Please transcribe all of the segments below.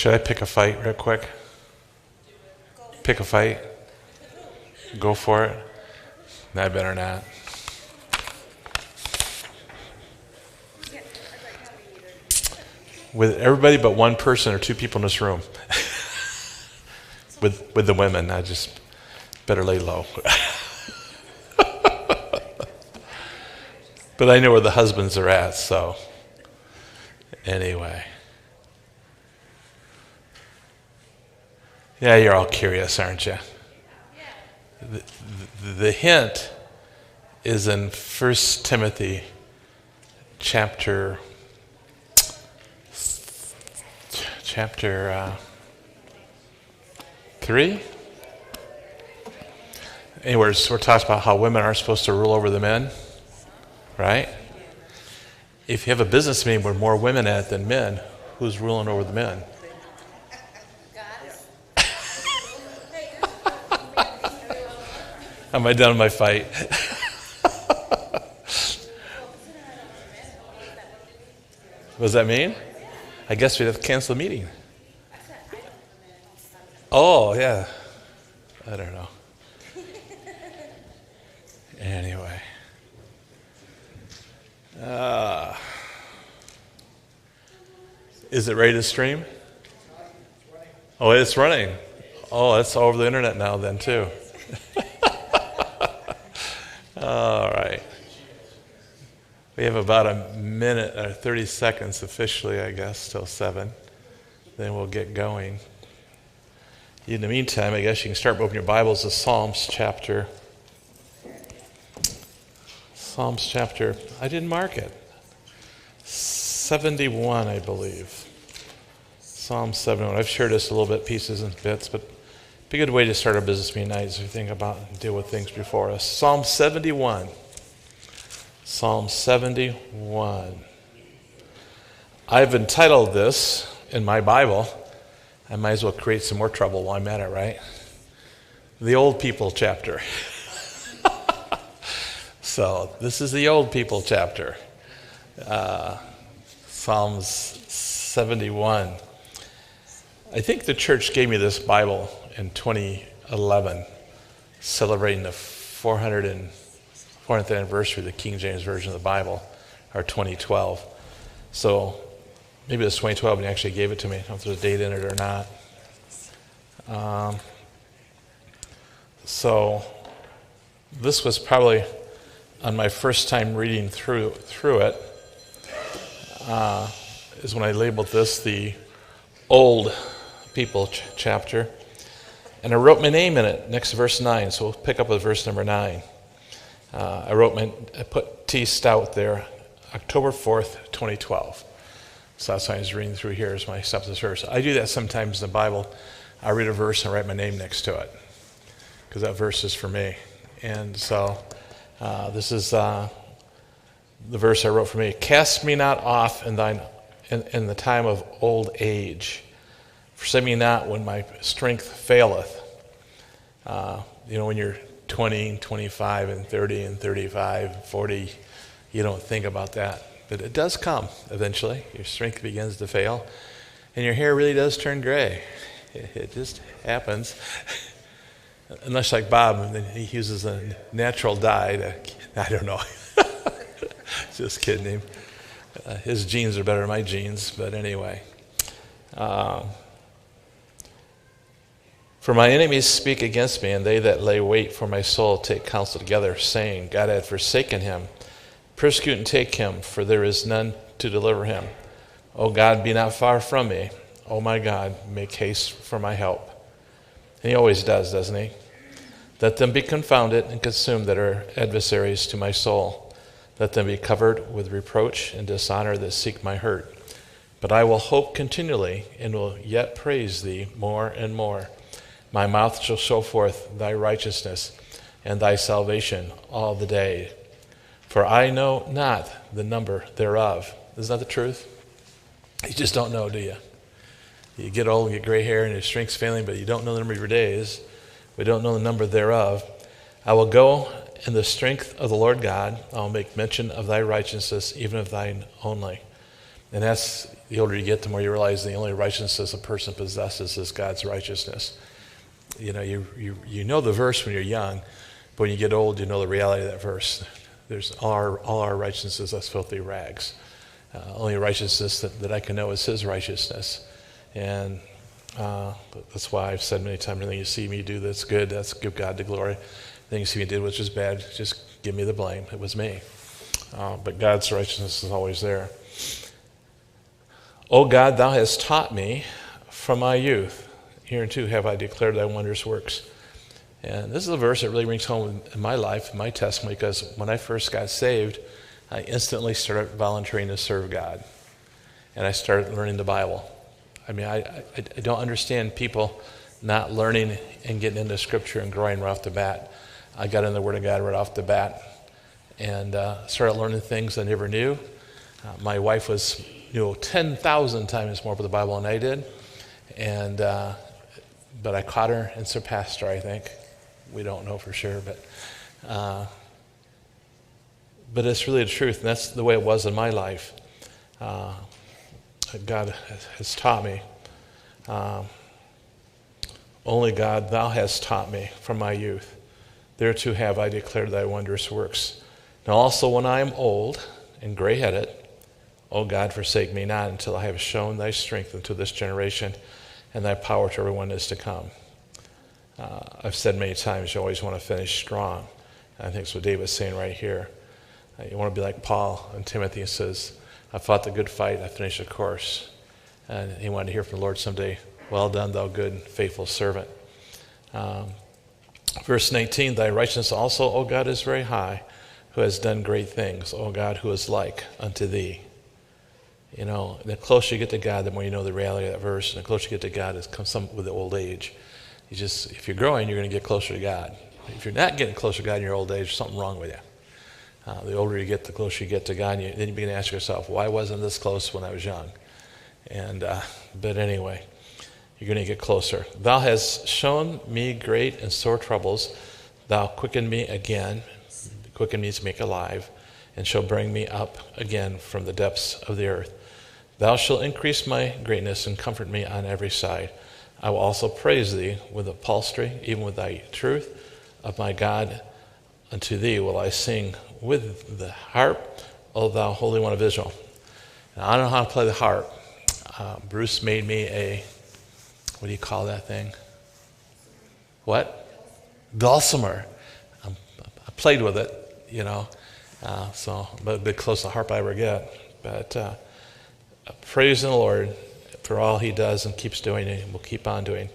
Should I pick a fight real quick? Pick a fight? Go for it? No, I better not. With everybody but one person or two people in this room. with the women, I just better lay low. But I know where the husbands are at, so anyway. Yeah, you're all curious, aren't you? The hint is in 1 Timothy chapter 3. Anyways, we're talking about how women aren't supposed to rule over the men, right? If you have a business meeting with more women at it than men, who's ruling over the men? Am I done with my fight? What does that mean? I guess we'd have to cancel the meeting. Oh, yeah. I don't know. Anyway. Is it ready to stream? Oh, it's running. Oh, it's all over the internet now then, too. All right. We have about a minute or 30 seconds officially, I guess, till 7. Then we'll get going. In the meantime, I guess you can start opening your Bibles to Psalms chapter, I didn't mark it, 71, I believe. Psalm 71. I've shared this a little bit, pieces and bits, but it'd be a good way to start our business meeting nights as we think about and deal with things before us. Psalm 71. Psalm 71. I've entitled this in my Bible, I might as well create some more trouble while I'm at it, right? The Old People chapter. So this is the Old People chapter. Psalms 71. I think the church gave me this Bible in 2011, celebrating the 400th anniversary of the King James Version of the Bible, or 2012. So maybe it was 2012 when he actually gave it to me. I don't know if there's a date in it or not. So this was probably on my first time reading through it, is when I labeled this the Old People chapter. And I wrote my name in it next to verse 9, so we'll pick up with verse number 9. I put T. Stout there, October 4th, 2012. So that's why I was reading through here as my acceptance verse. I do that sometimes in the Bible. I read a verse and write my name next to it, because that verse is for me. And so this is the verse I wrote for me. Cast me not off in the time of old age. Forsake me not when my strength faileth. When you're 20 and 25 and 30 and 35, 40, you don't think about that. But it does come eventually. Your strength begins to fail. And your hair really does turn gray. It just happens. Unless like Bob, then he uses a natural dye I don't know. Just kidding him. His genes are better than my genes, but anyway. For my enemies speak against me, and they that lay wait for my soul take counsel together, saying, God hath forsaken him. Persecute and take him, for there is none to deliver him. O God, be not far from me. O my God, make haste for my help. And he always does, doesn't he? Let them be confounded and consumed that are adversaries to my soul. Let them be covered with reproach and dishonor that seek my hurt. But I will hope continually and will yet praise thee more and more. My mouth shall show forth thy righteousness and thy salvation all the day. For I know not the number thereof. Isn't that the truth? You just don't know, do you? You get old and get gray hair and your strength's failing, but you don't know the number of your days. We don't know the number thereof. I will go in the strength of the Lord God. I will make mention of thy righteousness, even of thine only. And that's, the older you get, the more you realize the only righteousness a person possesses is God's righteousness. You know, you know the verse when you're young, but when you get old, you know the reality of that verse. There's all our righteousness as filthy rags. Only righteousness that I can know is his righteousness. And that's why I've said many times, anything you see me do that's good, that's give God the glory. Anything you see me did which is bad, just give me the blame. It was me. But God's righteousness is always there. O God, thou hast taught me from my youth. Hereunto have I declared thy wondrous works. And this is a verse that really rings home in my life, in my testimony, because when I first got saved, I instantly started volunteering to serve God. And I started learning the Bible. I mean, I don't understand people not learning and getting into Scripture and growing right off the bat. I got in the Word of God right off the bat and started learning things I never knew. My wife knew 10,000 times more about the Bible than I did. And but I caught her and surpassed her, I think. We don't know for sure, but it's really the truth, and that's the way it was in my life. God has taught me. Only God, thou hast taught me from my youth. Thereto have I declared thy wondrous works. Now also when I am old and gray-headed, O God, forsake me not until I have shown thy strength unto this generation and thy power to everyone that is to come. I've said many times, you always want to finish strong. And I think that's what David's saying right here. You want to be like Paul and Timothy says, I fought the good fight, I finished the course. And he wanted to hear from the Lord someday, well done, thou good and faithful servant. Verse 19, thy righteousness also, O God, is very high, who has done great things, O God, who is like unto thee. You know, the closer you get to God, the more you know the reality of that verse. And the closer you get to God, it comes with the old age. If you're growing, you're going to get closer to God. If you're not getting closer to God in your old age, there's something wrong with you. The older you get, the closer you get to God. Then you begin to ask yourself, why wasn't this close when I was young? But anyway, you're going to get closer. Thou hast shown me great and sore troubles. Thou quicken me again. Quicken me to make alive, and shall bring me up again from the depths of the earth. Thou shalt increase my greatness and comfort me on every side. I will also praise thee with the psaltery, even with thy truth of my God. Unto thee will I sing with the harp, O thou Holy One of Israel. Now, I don't know how to play the harp. Bruce made me what do you call that thing? What? Dulcimer. I played with it, you know. But a bit close to the harp I ever get. But praise the Lord for all he does and keeps doing and will keep on doing.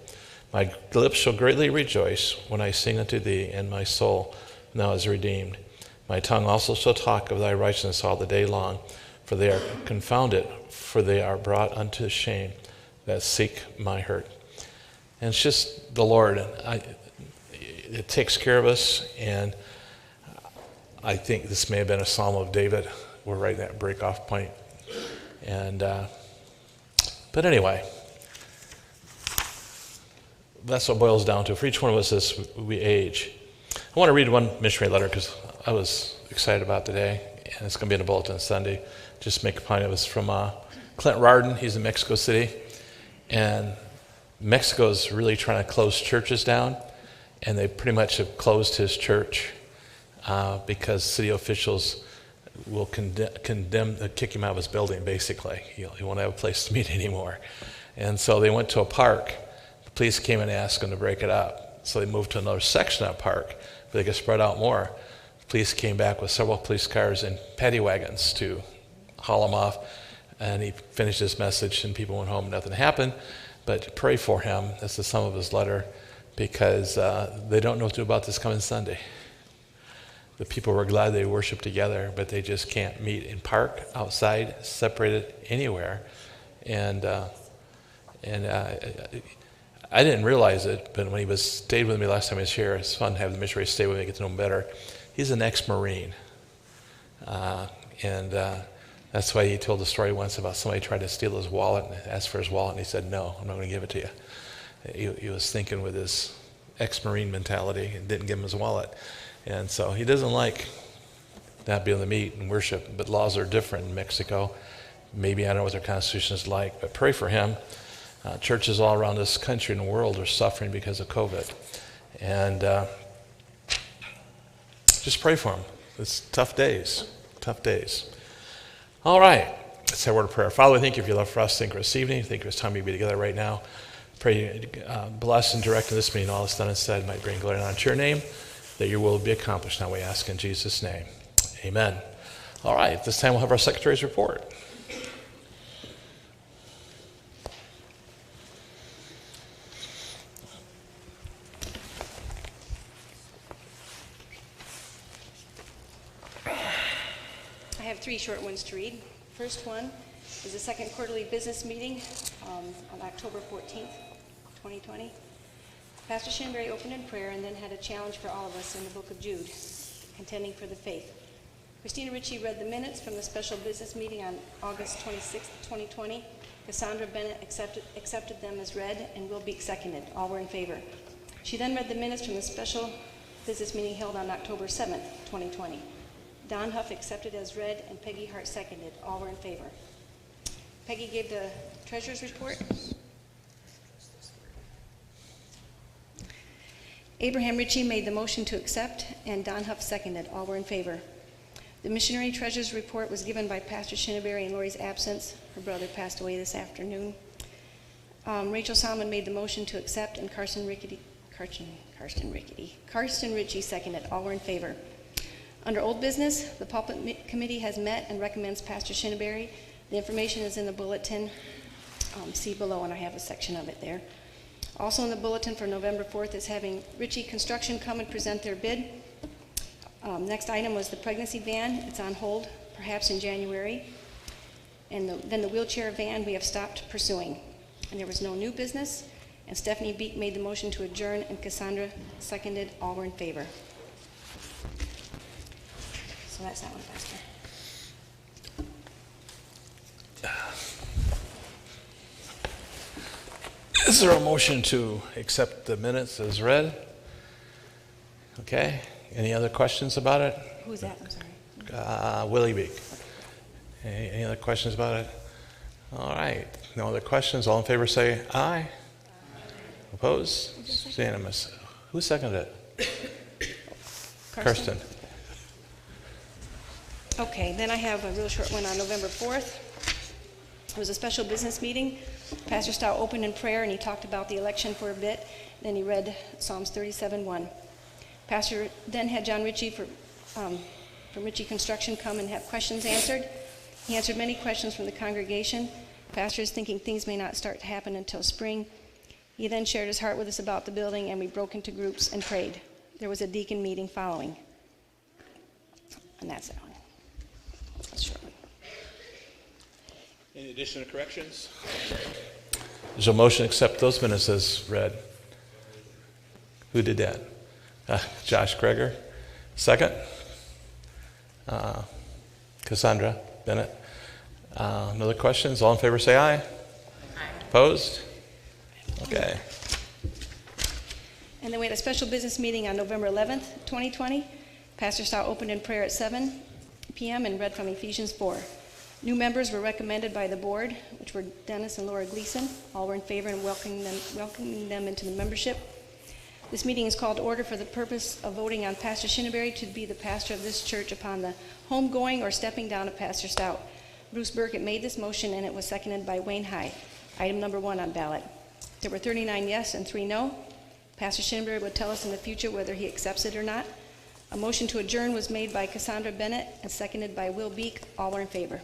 My lips shall greatly rejoice when I sing unto thee, and my soul now is redeemed. My tongue also shall talk of thy righteousness all the day long, for they are confounded, for they are brought unto shame that seek my hurt. And it's just the Lord. It takes care of us, and I think this may have been a Psalm of David. We're right at that break-off point. But anyway, that's what it boils down to. For each one of us as we age. I want to read one missionary letter because I was excited about today, and it's going to be in the bulletin Sunday. Just make a point of it. From Clint Rardin. He's in Mexico City, and Mexico's really trying to close churches down, and they pretty much have closed his church because city officials will kick him out of his building, basically. He won't have a place to meet anymore. And so they went to a park. The police came and asked them to break it up. So they moved to another section of that park where they could spread out more. The police came back with several police cars and paddy wagons to haul him off. And he finished his message, and people went home. Nothing happened. But pray for him. That's the sum of his letter, because they don't know what to do about this coming Sunday. The people were glad they worshiped together, but they just can't meet in park, outside, separated anywhere. And I didn't realize it, but when he stayed with me last time he was here, it's fun to have the missionary stay with me, get to know him better. He's an ex-Marine. That's why he told the story once about somebody tried to steal his wallet and asked for his wallet, and he said, no, I'm not going to give it to you. He was thinking with his ex-Marine mentality and didn't give him his wallet. And so he doesn't like not being able to meet and worship, but laws are different in Mexico maybe I don't know what their constitution is like, but pray for him. Churches all around this country and the world are suffering because of COVID. And just pray for him. It's tough days. All right. Let's say a word of prayer. Father, we thank you for your love for us. Thank you for this evening. Thank you for this time we be together right now. Pray bless and direct in this meeting all that's done and said might bring glory and honor to your name, that your will be accomplished. Now we ask in Jesus' name. Amen. All right. This time we'll have our secretary's report. I have 3 short ones to read. First one is the second quarterly business meeting on October 14th, 2020. Pastor Shinbury opened in prayer and then had a challenge for all of us in the book of Jude, contending for the faith. Christina Ritchie read the minutes from the special business meeting on August 26th, 2020. Cassandra Bennett accepted them as read, and Will Beek seconded. All were in favor. She then read the minutes from the special business meeting held on October 7th, 2020. Don Huff accepted as read, and Peggy Hart seconded. All were in favor. Peggy gave the treasurer's report. Abraham Ritchie made the motion to accept, and Don Huff seconded. All were in favor. The missionary treasurer's report was given by Pastor Shinneberry in Lori's absence. Her brother passed away this afternoon. Rachel Salmon made the motion to accept, and Karsten Ritchie seconded. All were in favor. Under old business, the pulpit committee has met and recommends Pastor Shinneberry. The information is in the bulletin. See below, and I have a section of it there. Also in the bulletin for November 4th is having Ritchie Construction come and present their bid. Next item was the pregnancy van. It's on hold, perhaps in January. And then the wheelchair van we have stopped pursuing. And there was no new business. And Stephanie Beek made the motion to adjourn, and Cassandra seconded. All were in favor. So that's that one, Pastor. Is there a motion to accept the minutes as read? Okay. Any other questions about it? Who's that? I'm sorry. Willie Beek. Any other questions about it? All right. No other questions. All in favor say aye. Opposed? It's unanimous. Who seconded it? Karsten. Okay, then I have a real short one on November 4th. It was a special business meeting. Pastor Stout opened in prayer, and he talked about the election for a bit. Then he read Psalms 37:1. Pastor then had John Ritchie from Ritchie Construction come and have questions answered. He answered many questions from the congregation. Pastor is thinking things may not start to happen until spring. He then shared his heart with us about the building, and we broke into groups and prayed. There was a deacon meeting following. And that's that one. That's short one. Any additional corrections? There's a motion to accept those minutes as read. Who did that? Josh Kreger. Second? Cassandra Bennett. No other questions? All in favor say aye. Aye. Opposed? Okay. And then we had a special business meeting on November 11th, 2020. Pastor Stout opened in prayer at 7 p.m. and read from Ephesians 4. New members were recommended by the board, which were Dennis and Laura Gleason. All were in favor and welcoming them into the membership. This meeting is called to order for the purpose of voting on Pastor Shinneberry to be the pastor of this church upon the homegoing or stepping down of Pastor Stout. Bruce Burkett made this motion, and it was seconded by Wayne High. Item number 1 on ballot. There were 39 yes and 3 no. Pastor Shinneberry would tell us in the future whether he accepts it or not. A motion to adjourn was made by Cassandra Bennett and seconded by Will Beek. All were in favor.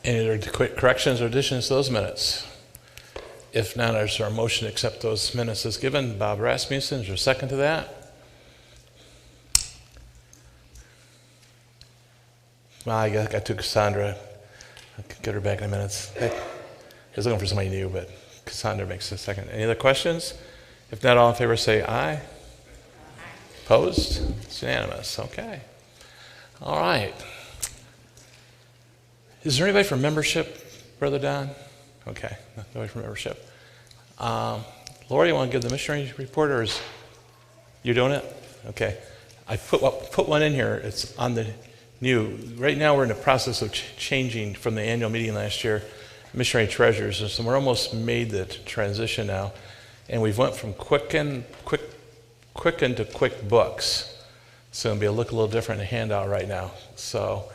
Any other quick corrections or additions to those minutes? If not, is there a motion to accept those minutes as given? Bob Rasmussen, is there a second to that? Well, I took Cassandra. I'll get her back in a minute. I was looking for somebody new, but Cassandra makes a second. Any other questions? If not, all in favor say aye. Aye. Opposed? It's unanimous. Okay. All right. Is there anybody from membership, Brother Don? Okay, nobody from membership. Laura, you want to give the missionary report, or you doing it? Okay. I put one in here. It's on the new. Right now we're in the process of changing from the annual meeting last year, missionary treasures, and so we're almost made the transition now. And we've went from Quicken to Quick Books. So it'll be look a little different in the handout right now. So,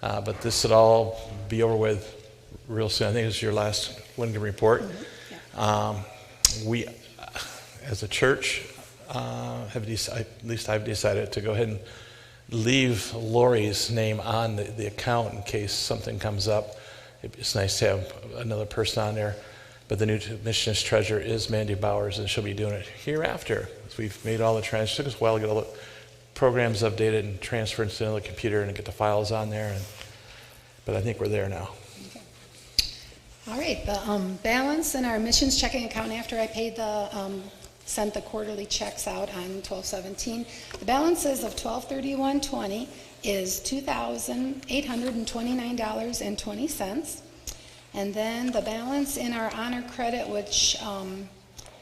but this will all be over with real soon. I think this is your last Windham report. We, as a church, have decided, at least I've decided to go ahead and leave Lori's name on the account in case something comes up. It's nice to have another person on there. But the new missions treasurer is Mandy Bowers, and she'll be doing it hereafter. We've made all the transfers. It took us a while to get all the programs updated and transferred to the computer and get the files on there. But I think we're there now. Okay. All right. The balance in our missions checking account after I paid sent the quarterly checks out on 12/17. The balance as of 12/31/20 is $2,829.20. And then the balance in our honor credit, which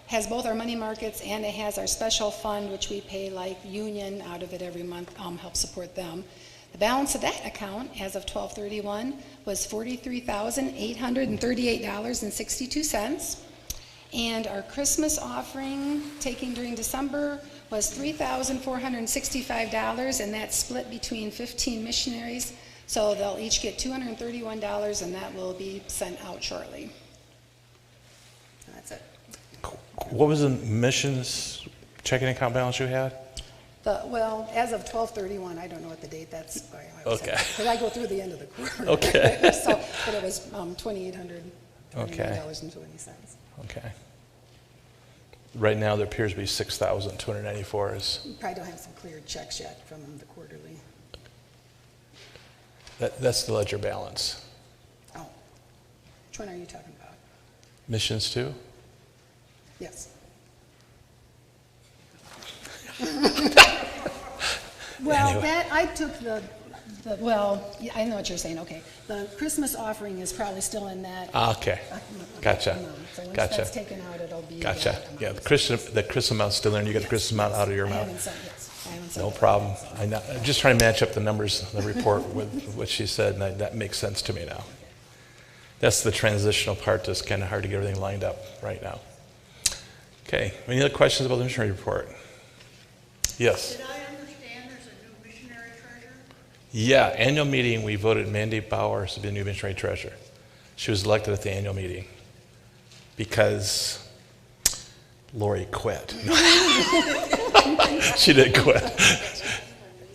has both our money markets and it has our special fund, which we pay like Union out of it every month, help support them. The balance of that account as of 12/31 was $43,838.62. And our Christmas offering taken during December was $3,465, and that's split between 15 missionaries. So they'll each get $231, and that will be sent out shortly. And that's it. What was the missions checking account balance you had? Well, as of 12/31, I don't know what the date that's. Okay. Because I go through the end of the quarter. Okay. But it was $2,829.20. Okay. Right now there appears to be 6,294. We probably don't have some cleared checks yet from the quarterly. That's the ledger balance. Oh. Which one are you talking about? Missions too? Yes. Anyway. That I took yeah, I know what you're saying. Okay. The Christmas offering is probably still in that. Okay. Gotcha. So once Gotcha. that's taken out, it'll be. Gotcha. that amount. Yeah, the Christmas amount's still there, and you get the Christmas amount out of your I amount. haven't sent No it. problem. I'm just trying to match up the numbers in the report with what she said, and that makes sense to me now. That's the transitional part that's kind of hard to get everything lined up right now. Okay. Any other questions about the missionary report? Yes. Did I understand there's a new missionary treasurer? Yeah, annual meeting, we voted Mandy Bowers to be the new missionary treasurer. She was elected at the annual meeting because Lori quit. She did quit.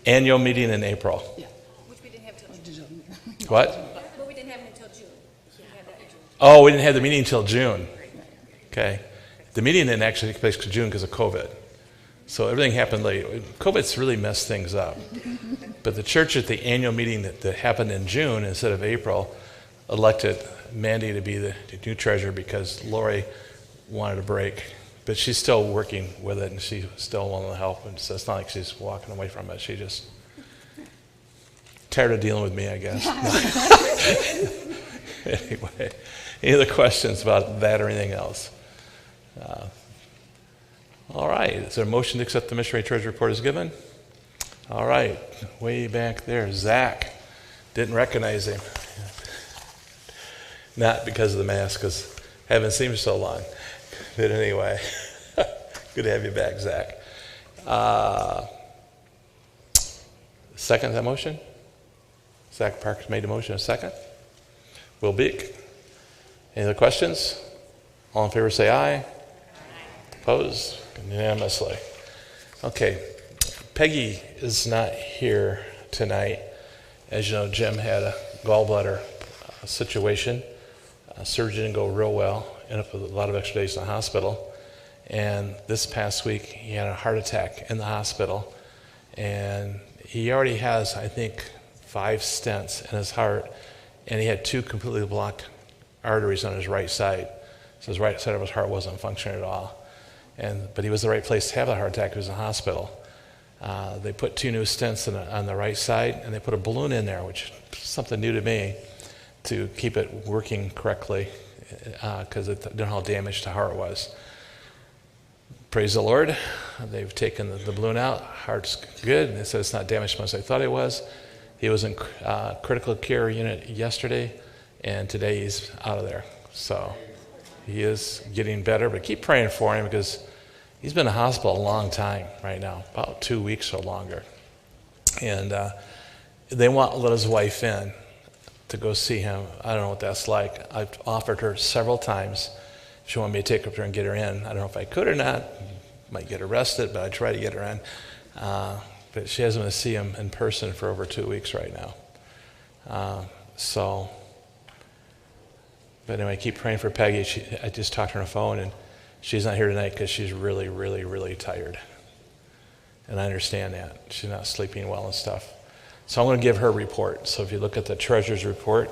Annual meeting in April. Yeah. Which we didn't have till June. What? But we didn't have it until June. We had that in June. Oh, we didn't have the meeting until June. Okay. The meeting didn't actually take place in June because of COVID. So everything happened late. COVID's really messed things up. But the church at the annual meeting that happened in June instead of April elected Mandy to be the new treasurer because Lori wanted a break. But she's still working with it, and she's still willing to help. And so it's not like she's walking away from it. She just tired of dealing with me, I guess. Anyway, any other questions about that or anything else? All right. Is there a motion to accept the missionary treasury report as given? All right. Way back there, Zach. Didn't recognize him. Not because of the mask, because I haven't seen him so long. But anyway, good to have you back, Zach. Second that motion? Zach Parks made the motion. A second? Will Beek. Any other questions? All in favor say aye. Aye. Opposed? Unanimously. Okay. Peggy is not here tonight. As you know, Jim had a gallbladder situation. Surgery didn't go real well. Ended up with a lot of extra days in the hospital. And this past week, he had a heart attack in the hospital. And he already has, I think, 5 stents in his heart. And he had 2 completely blocked arteries on his right side. So his right side of his heart wasn't functioning at all. But he was the right place to have the heart attack. He was in the hospital. They put 2 new stents on the right side, and they put a balloon in there, which is something new to me, to keep it working correctly, because it didn't know how damaged the heart was. Praise the Lord. They've taken the balloon out. Heart's good. They said it's not damaged as much as I thought it was. He was in critical care unit yesterday, and today he's out of there. So he is getting better, but keep praying for him because he's been in the hospital a long time right now, about 2 weeks or longer. And they won't let his wife in to go see him. I don't know what that's like. I've offered her several times. She wanted me to take her up there and get her in. I don't know if I could or not. Might get arrested, but I try to get her in. But she hasn't been to see him in person for over 2 weeks right now. But anyway, keep praying for Peggy. I just talked to her on the phone, and she's not here tonight because she's really, really, really tired. And I understand that. She's not sleeping well and stuff. So I'm going to give her a report. So if you look at the treasurer's report,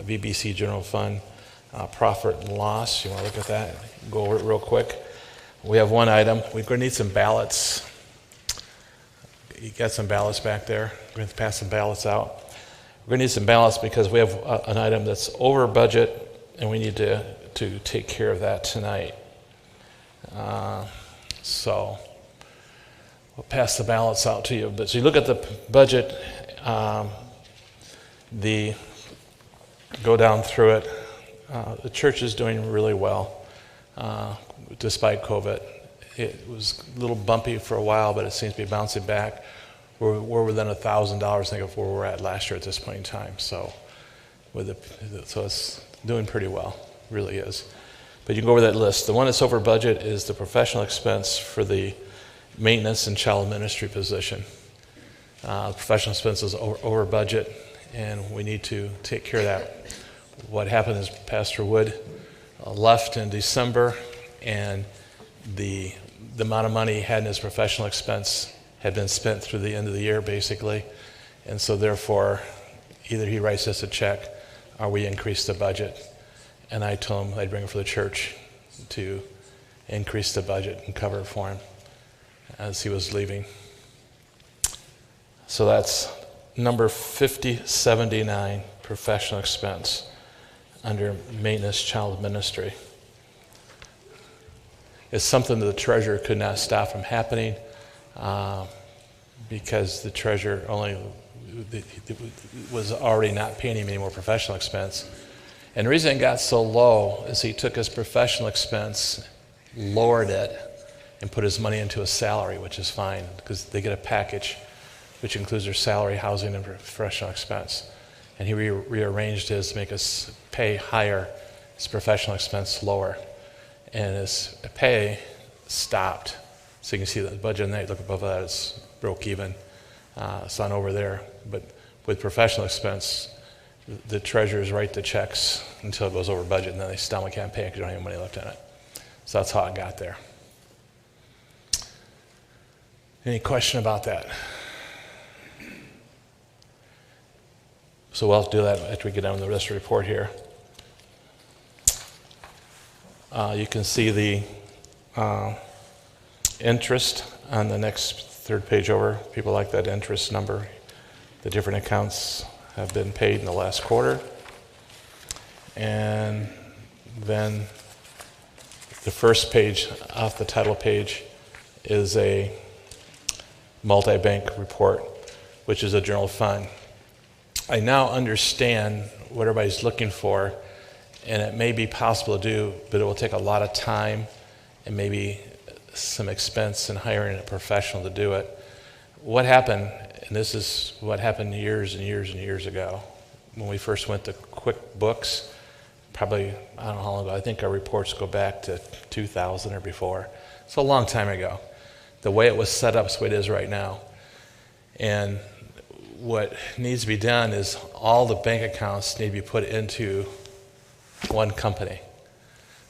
VBC General Fund, profit and loss, you want to look at that? Go over it real quick. We have one item. We're going to need some ballots. You got some ballots back there? We're going to pass some ballots out. We're going to need some ballots because we have an item that's over budget, and we need to take care of that tonight. So we'll pass the ballots out to you. But so you look at the budget, go down through it. The church is doing really well despite COVID. It was a little bumpy for a while, but it seems to be bouncing back. We're within $1,000, I think, of where we were at last year at this point in time. So, so it's doing pretty well, really is. But you can go over that list. The one that's over budget is the professional expense for the maintenance and child ministry position. Professional expense is over budget, and we need to take care of that. What happened is Pastor Wood left in December, and the amount of money he had in his professional expense had been spent through the end of the year, basically. And so therefore, either he writes us a check or we increase the budget. And I told him I'd bring it for the church to increase the budget and cover it for him as he was leaving. So that's number 5079, professional expense, under maintenance child ministry. It's something that the treasurer could not stop from happening because the treasurer was already not paying him any more professional expense. And the reason it got so low is he took his professional expense, lowered it, and put his money into a salary, which is fine because they get a package which includes their salary, housing, and professional expense. And he rearranged his to make us pay higher, his professional expense lower. And his pay stopped. So you can see the budget on that, you look above that, it's broke even. It's not over there. But with professional expense, the treasurers write the checks until it goes over budget, and then they still can't pay it because you don't have any money left in it. So that's how it got there. Any question about that? So we'll have to do that after we get down to the rest of the report here. You can see the interest on the next third page over. People like that interest number. The different accounts have been paid in the last quarter. And then the first page off the title page is a multi-bank report, which is a general fund. I now understand what everybody's looking for, and it may be possible to do, but it will take a lot of time and maybe some expense in hiring a professional to do it. What happened, and this is what happened years and years and years ago, when we first went to QuickBooks, probably, I don't know how long ago, I think our reports go back to 2000 or before. It's a long time ago. The way it was set up is the way it is right now. And what needs to be done is all the bank accounts need to be put into one company.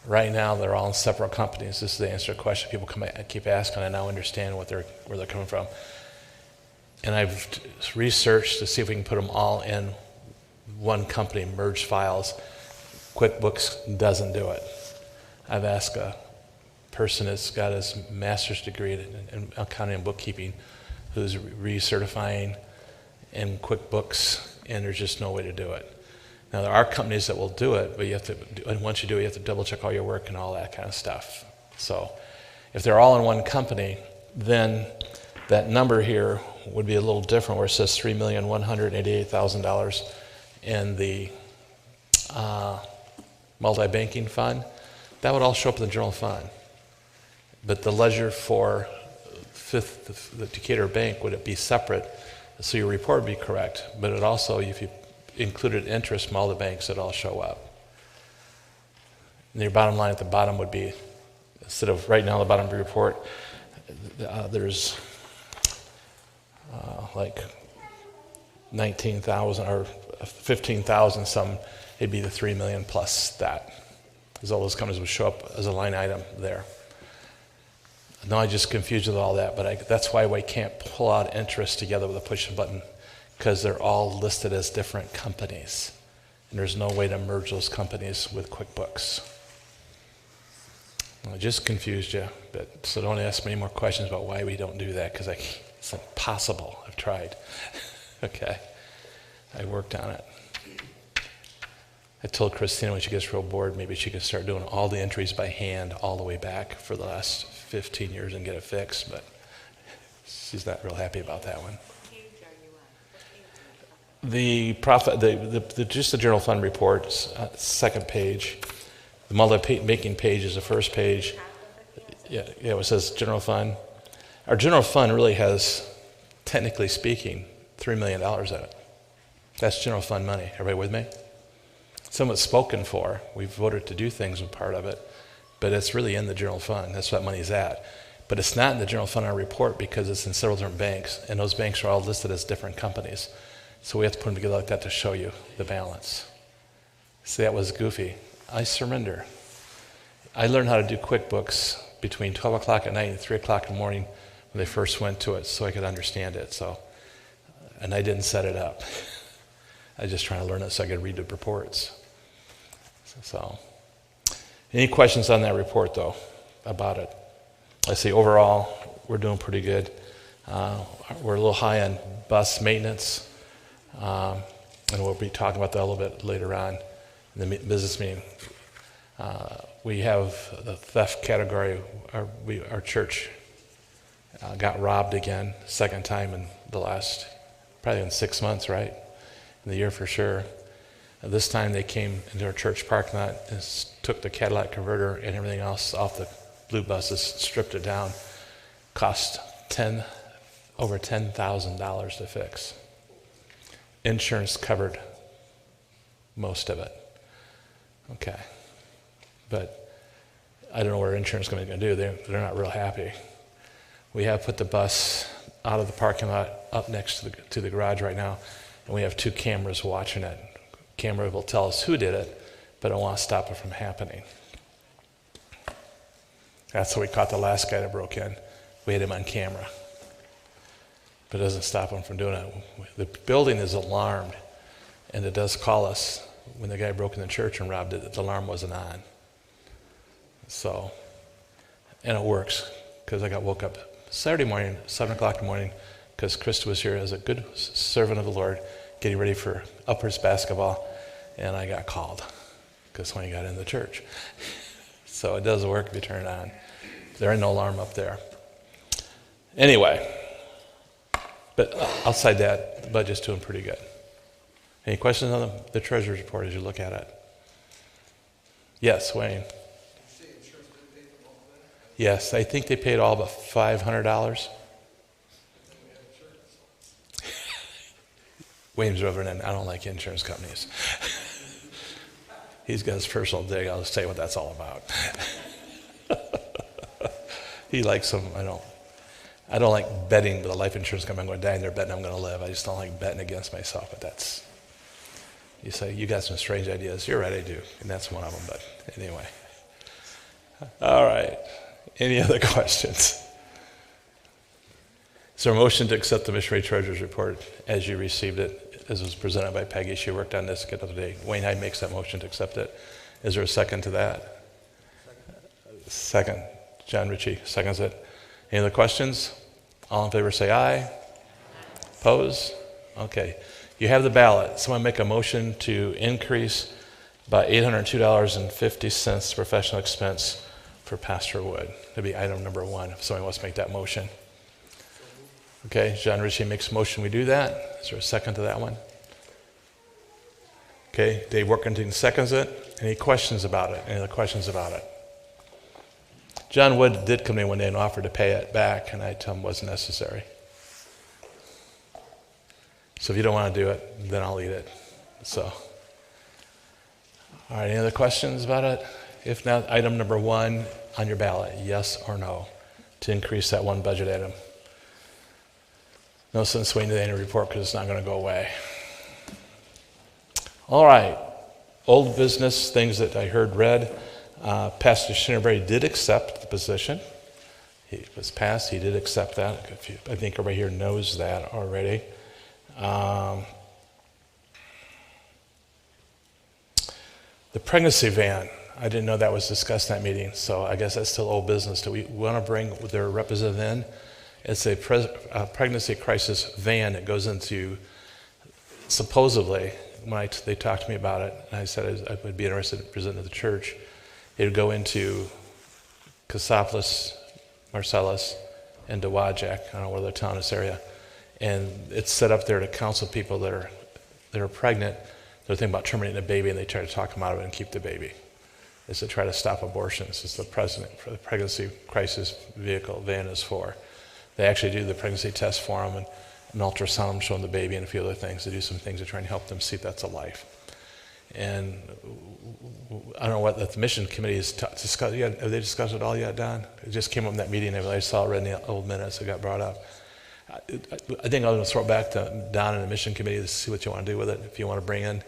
Right now, they're all in separate companies. This is the answer to a question people keep asking. I now understand where they're coming from. And I've researched to see if we can put them all in one company, merge files. QuickBooks doesn't do it. I've asked a person that's got his master's degree in accounting and bookkeeping who's recertifying in QuickBooks, and there's just no way to do it. Now, there are companies that will do it, but you have to, and once you do it, you have to double check all your work and all that kind of stuff. So if they're all in one company, then that number here would be a little different, where it says $3,188,000 in the multi-banking fund. That would all show up in the general fund. But the ledger for the Decatur Bank would it be separate, so your report would be correct. But it also, if you included interest from all the banks, it'd all show up. And your bottom line at the bottom would be, instead of right now on the bottom of your report, there's like 19,000 or 15,000 some, it'd be the 3 million plus that. Because all those companies would show up as a line item there. No, I just confused you with all that, but that's why we can't pull out interest together with a push button, because they're all listed as different companies. And there's no way to merge those companies with QuickBooks. I just confused you, so don't ask me any more questions about why we don't do that, because it's impossible. I've tried. Okay. I worked on it. I told Christina when she gets real bored, maybe she could start doing all the entries by hand all the way back for the last 15 years and get it fixed, but she's not real happy about that one. The profit, just the general fund reports, second page. The multi-banking page is the first page. Yeah, it says general fund. Our general fund really has, technically speaking, $3 million in it. That's general fund money. Everybody with me? Some of it's spoken for. We've voted to do things with part of it, but it's really in the general fund. That's what money's at. But it's not in the general fund in our report because it's in several different banks, and those banks are all listed as different companies. So we have to put them together like that to show you the balance. See, that was goofy. I surrender. I learned how to do QuickBooks between 12 o'clock at night and 3 o'clock in the morning when they first went to it, so I could understand it. And I didn't set it up. I was just trying to learn it so I could read the reports. So, any questions on that report, though, about it? I see overall we're doing pretty good. We're a little high on bus maintenance, and we'll be talking about that a little bit later on in the business meeting. We have the theft category. Our church got robbed again, second time in the last, probably in 6 months, right? In the year for sure. This time they came into our church parking lot and took the catalytic converter and everything else off the blue buses, stripped it down. Cost over $10,000 to fix. Insurance covered most of it. Okay. But I don't know what our insurance company is going to do. They're not real happy. We have put the bus out of the parking lot up next to the garage right now, and we have 2 cameras watching it. Camera will tell us who did it, but it won't stop it from happening. That's how we caught the last guy that broke in. We had him on camera. But it doesn't stop him from doing it. The building is alarmed, and it does call us when the guy broke in the church and robbed it, the alarm wasn't on. So, and it works, because I got woke up Saturday morning, 7 o'clock in the morning, because Krista was here as a good servant of the Lord, getting ready for uppers basketball, and I got called, because when he got in the church. So it does work if you turn it on. There ain't no alarm up there. Anyway, but outside that, the budget's doing pretty good. Any questions on the treasurer's report as you look at it? Yes, Wayne. Yes, I think they paid all but $500. Wayne's over and I don't like insurance companies. He's got his personal dig. I'll just tell you what that's all about. He likes them. I don't like betting with a life insurance company. I'm going to die and they're betting I'm going to live. I just don't like betting against myself. But that's, you say, you got some strange ideas. You're right, I do. And that's one of them. But anyway. All right. Any other questions? Is there a motion to accept the missionary treasurer's report as you received it, as was presented by Peggy? She worked on this the other day. Wayne Hyde makes that motion to accept it. Is there a second to that? Second. John Ritchie seconds it. Any other questions? All in favor say aye. Oppose? Okay. You have the ballot. Someone make a motion to increase by $802.50 professional expense for Pastor Wood. That'd be item number 1. If someone wants to make that motion. Okay, John Ritchie makes a motion, we do that. Is there a second to that one? Okay, Dave Workington seconds it. Any questions about it? Any other questions about it? John Wood did come in one day and offer to pay it back, and I told him it wasn't necessary. So if you don't want to do it, then I'll eat it. So, all right, any other questions about it? If not, item number 1 on your ballot, yes or no, to increase that one budget item. No sense waiting to the annual report because it's not going to go away. All right, old business, things that I heard read. Pastor Shinnerberry did accept the position. He was passed, he did accept that. I think everybody here knows that already. The pregnancy van, I didn't know that was discussed in that meeting, so I guess that's still old business. Do we want to bring their representative in? It's a pregnancy crisis van that goes into, supposedly, when they talked to me about it, and I said I would be interested in presenting to the church, it would go into Cassopolis, Marcellus, and Dowagiac, I don't know where they're town in this area. And it's set up there to counsel people that are pregnant, they're thinking about terminating a baby, and they try to talk them out of it and keep the baby. It's to try to stop abortions. It's the pregnancy crisis vehicle van is for. They actually do the pregnancy test for them and an ultrasound showing the baby and a few other things. They do some things to try and help them see if that's a life. And I don't know what the mission committee has discussed. Have they discussed it all yet, Don? It just came up in that meeting. I saw it in the old minutes. It got brought up. I think I'm going to throw it back to Don and the mission committee to see what you want to do with it. If you want to bring in,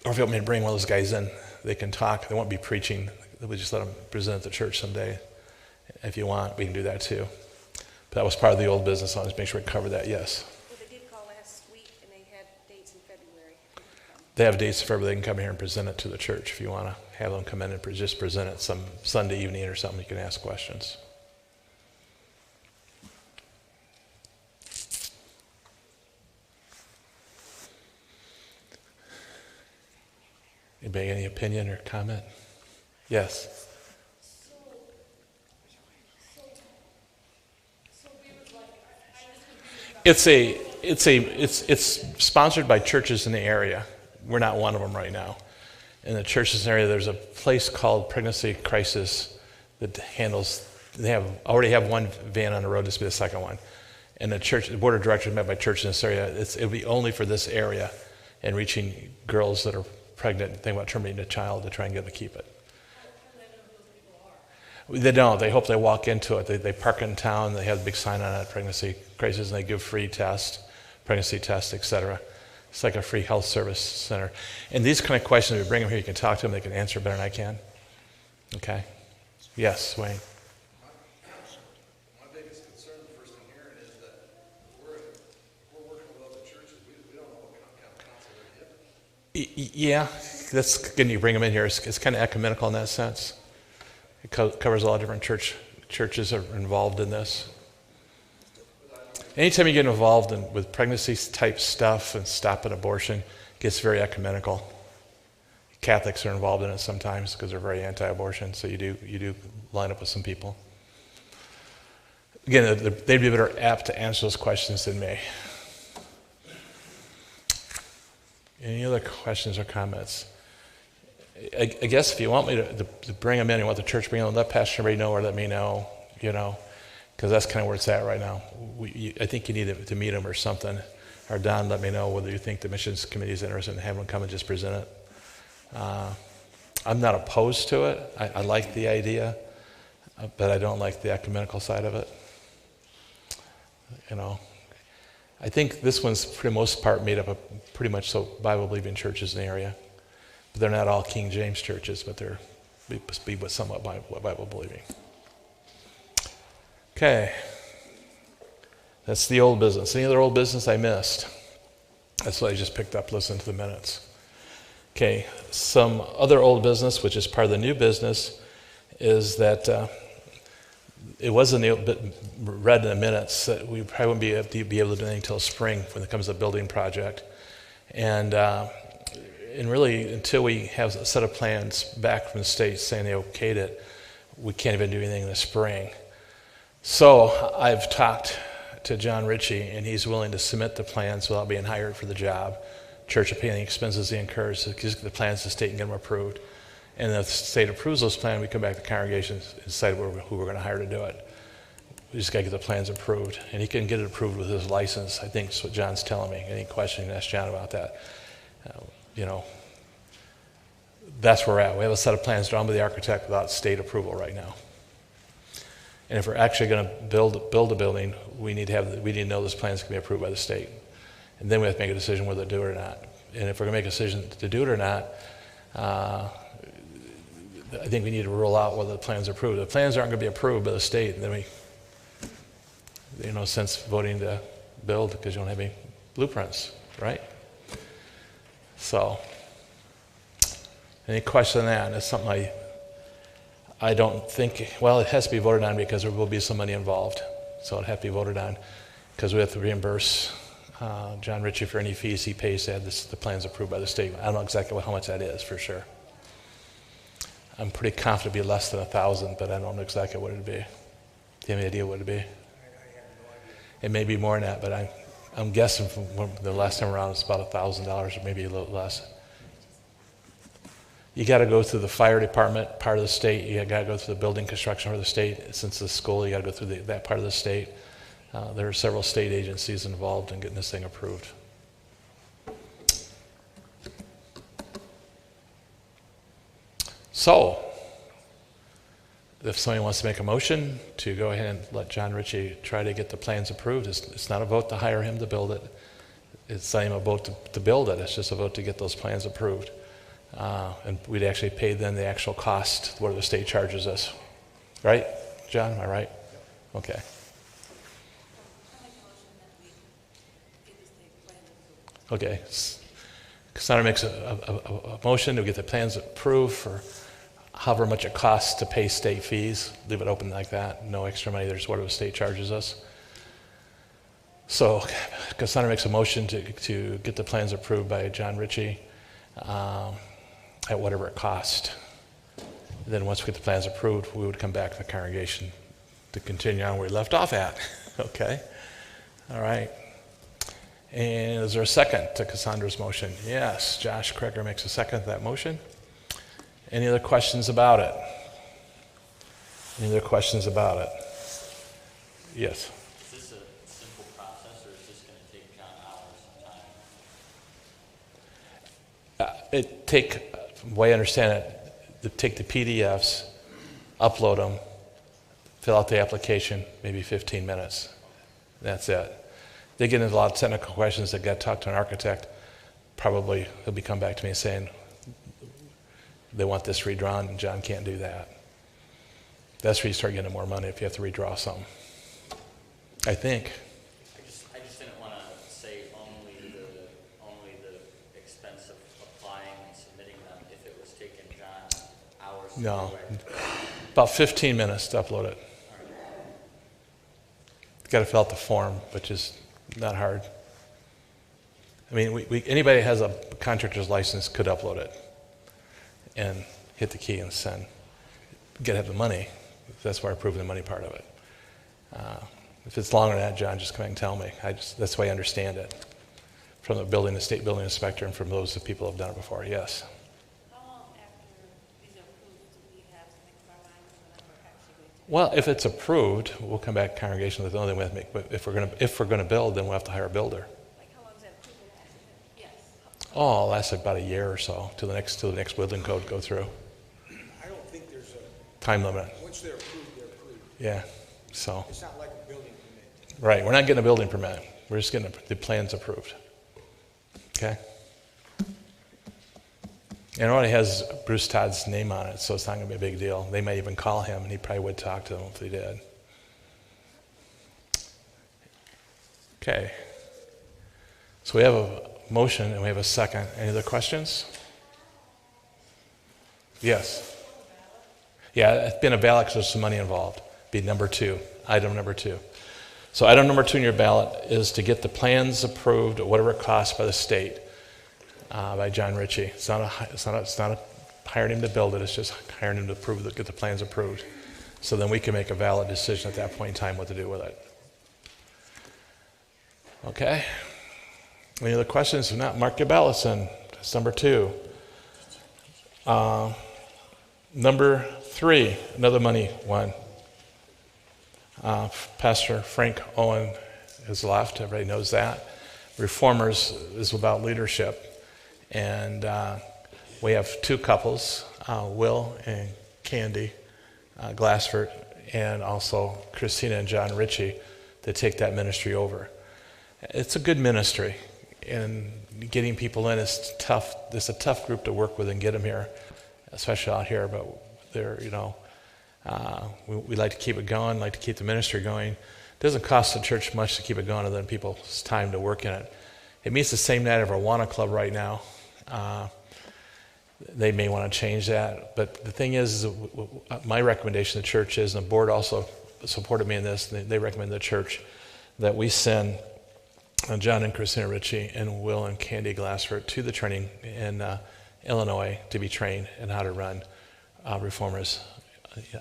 or if you want me to bring one of those guys in, they can talk. They won't be preaching. We'll just let them present at the church someday. If you want, we can do that too. But that was part of the old business. I'll just make sure we cover that, yes. Well, they did call last week, and they had dates in February. They have dates in February. They can come here and present it to the church. If you want to have them come in and just present it some Sunday evening or something, you can ask questions. Anybody, any opinion or comment? Yes. It's sponsored by churches in the area. We're not one of them right now. In the churches in the area, there's a place called Pregnancy Crisis that handles. They already have one van on the road. This will be the second one. And the board of directors met by churches in this area. It'll be only for this area and reaching girls that are pregnant and thinking about terminating a child to try and get them to keep it. They don't. They hope they walk into it. They park in town. They have a big sign on it, Pregnancy Crisis, and they give free tests, pregnancy tests, etc. It's like a free health service center. And these kind of questions, if you bring them here, you can talk to them. They can answer better than I can. Okay? Yes, Wayne. My biggest concern, the first I'm hearing, is that we're working with other churches. We don't know what kind of counsel they're giving. Yeah, that's good. You bring them in here. It's kind of ecumenical in that sense. It covers a lot of different churches are involved in this. Anytime you get involved with pregnancy type stuff and stopping abortion, it gets very ecumenical. Catholics are involved in it sometimes because they're very anti-abortion. So you do line up with some people. Again, they'd be better apt to answer those questions than me. Any other questions or comments? I guess if you want me to bring them in, you want the church to bring them, let Pastor Ray know or let me know, because that's kind of where it's at right now. I think you need to meet them or something. Or Don, let me know whether you think the missions committee is interested in having them come and just present it. I'm not opposed to it. I like the idea, but I don't like the ecumenical side of it. I think this one's for the most part made up of pretty much so Bible-believing churches in the area. But they're not all King James churches, but they're somewhat Bible-believing. Okay. That's the old business. Any other old business I missed? That's what I just picked up listening to the minutes. Okay. Some other old business, which is part of the new business, is that it wasn't read in the minutes that we probably wouldn't be able to do anything until spring when it comes to the building project. And really, until we have a set of plans back from the state saying they okayed it, we can't even do anything in the spring. So I've talked to John Ritchie, and he's willing to submit the plans without being hired for the job. Church will pay any expenses he incurs to get the plans to the state and get them approved. And if the state approves those plans, we come back to the congregation and decide who we're going to hire to do it. We just got to get the plans approved. And he can get it approved with his license. I think that's what John's telling me. Any question, you can ask John about that. That's where we're at. We have a set of plans drawn by the architect without state approval right now. And if we're actually going to build a building, we need to know those plans can be approved by the state. And then we have to make a decision whether to do it or not. And if we're going to make a decision to do it or not, I think we need to rule out whether the plans are approved. If the plans aren't going to be approved by the state, then there's no sense voting to build because you don't have any blueprints, right? So, any question on that? That's something I don't think, well, it has to be voted on because there will be some money involved. So it'll have to be voted on because we have to reimburse John Ritchie for any fees he pays to have the plans approved by the state. I don't know exactly how much that is for sure. I'm pretty confident it'd be less than 1,000, but I don't know exactly what it'd be. Do you have any idea what it'd be? It may be more than that, but I'm guessing from the last time around it's about $1,000 or maybe a little less. You got to go through the fire department part of the state. You got to go through the building construction part of the state. Since the school, you got to go through that part of the state. There are several state agencies involved in getting this thing approved. So, if somebody wants to make a motion to go ahead and let John Ritchie try to get the plans approved, it's not a vote to hire him to build it. It's not even a vote to build it. It's just a vote to get those plans approved. And we'd actually pay then the actual cost, what the state charges us. Right, John? Am I right? Okay. Okay. Cassandra makes a motion to get the plans approved for however much it costs to pay state fees. Leave it open like that. No extra money. There's what the state charges us. So Cassandra makes a motion to get the plans approved by John Ritchie at whatever it cost. Then once we get the plans approved, we would come back to the congregation to continue on where we left off at. Okay? All right. And is there a second to Cassandra's motion? Yes, Josh Kreger makes a second to that motion. Any other questions about it? Any other questions about it? Yes. Is this a simple process, or is this going to take John hours of time? From the way I understand it, to take the PDFs, upload them, fill out the application, maybe 15 minutes. That's it. They get into a lot of technical questions that got talked to an architect. Probably he'll be come back to me saying they want this redrawn, and John can't do that. That's where you start getting more money if you have to redraw something. I think. I just didn't want to say only the expense of applying and submitting them if it was taking John hours to No, do it. about 15 minutes to upload it. You got to fill out the form, which is not hard. I mean, anybody that has a contractor's license could upload it and hit the key and send. You got to have the money. That's why I approve the money part of it. If it's longer than that, John, just come and tell me. That's the way I understand it. From the state building inspector, and from those people who have done it before, yes. How long after these are approved do we have to make up our minds when we're actually going to? Well, if it's approved, we'll come back to congregation with another thing we have to make. But if we're gonna build, then we'll have to hire a builder. Like, how long does that approval last? Yes. Oh, it'll last about a year or so till the next building code go through. I don't think there's a, Time limit. once they're approved, they're approved. Yeah. So, It's not like a building permit. right, we're not getting a building permit. We're just getting the plans approved. Okay? And it already has Bruce Todd's name on it, so it's not gonna be a big deal. They might even call him, and he probably would talk to them if they did. Okay. So we have a motion and we have a second. Any other questions? Yes. Yeah, it's been a ballot because there's some money involved. Be number 2, item number 2. So item number 2 in your ballot is to get the plans approved at whatever it costs by the state, by John Ritchie. It's not hiring him to build it. It's just hiring him to get the plans approved. So then we can make a valid decision at that point in time what to do with it. Okay. Any other questions? If not, mark your ballots in. That's number 2. Number 3, another money one. Pastor Frank Owen has left. Everybody knows that. Reformers is about leadership. And we have 2 couples, Will and Candy Glassford, and also Christina and John Ritchie, that take that ministry over. It's a good ministry, and getting people in is tough. It's a tough group to work with and get them here, especially out here. But they're, we like to keep it going, like to keep the ministry going. It doesn't cost the church much to keep it going, other than people's time to work in it. It meets the same night of our Awana Club right now. They may want to change that, but the thing is my recommendation to the church is, and the board also supported me in this, they recommend the church that we send John and Christina Ritchie and Will and Candy Glassford to the training in Illinois to be trained in how to run Reformers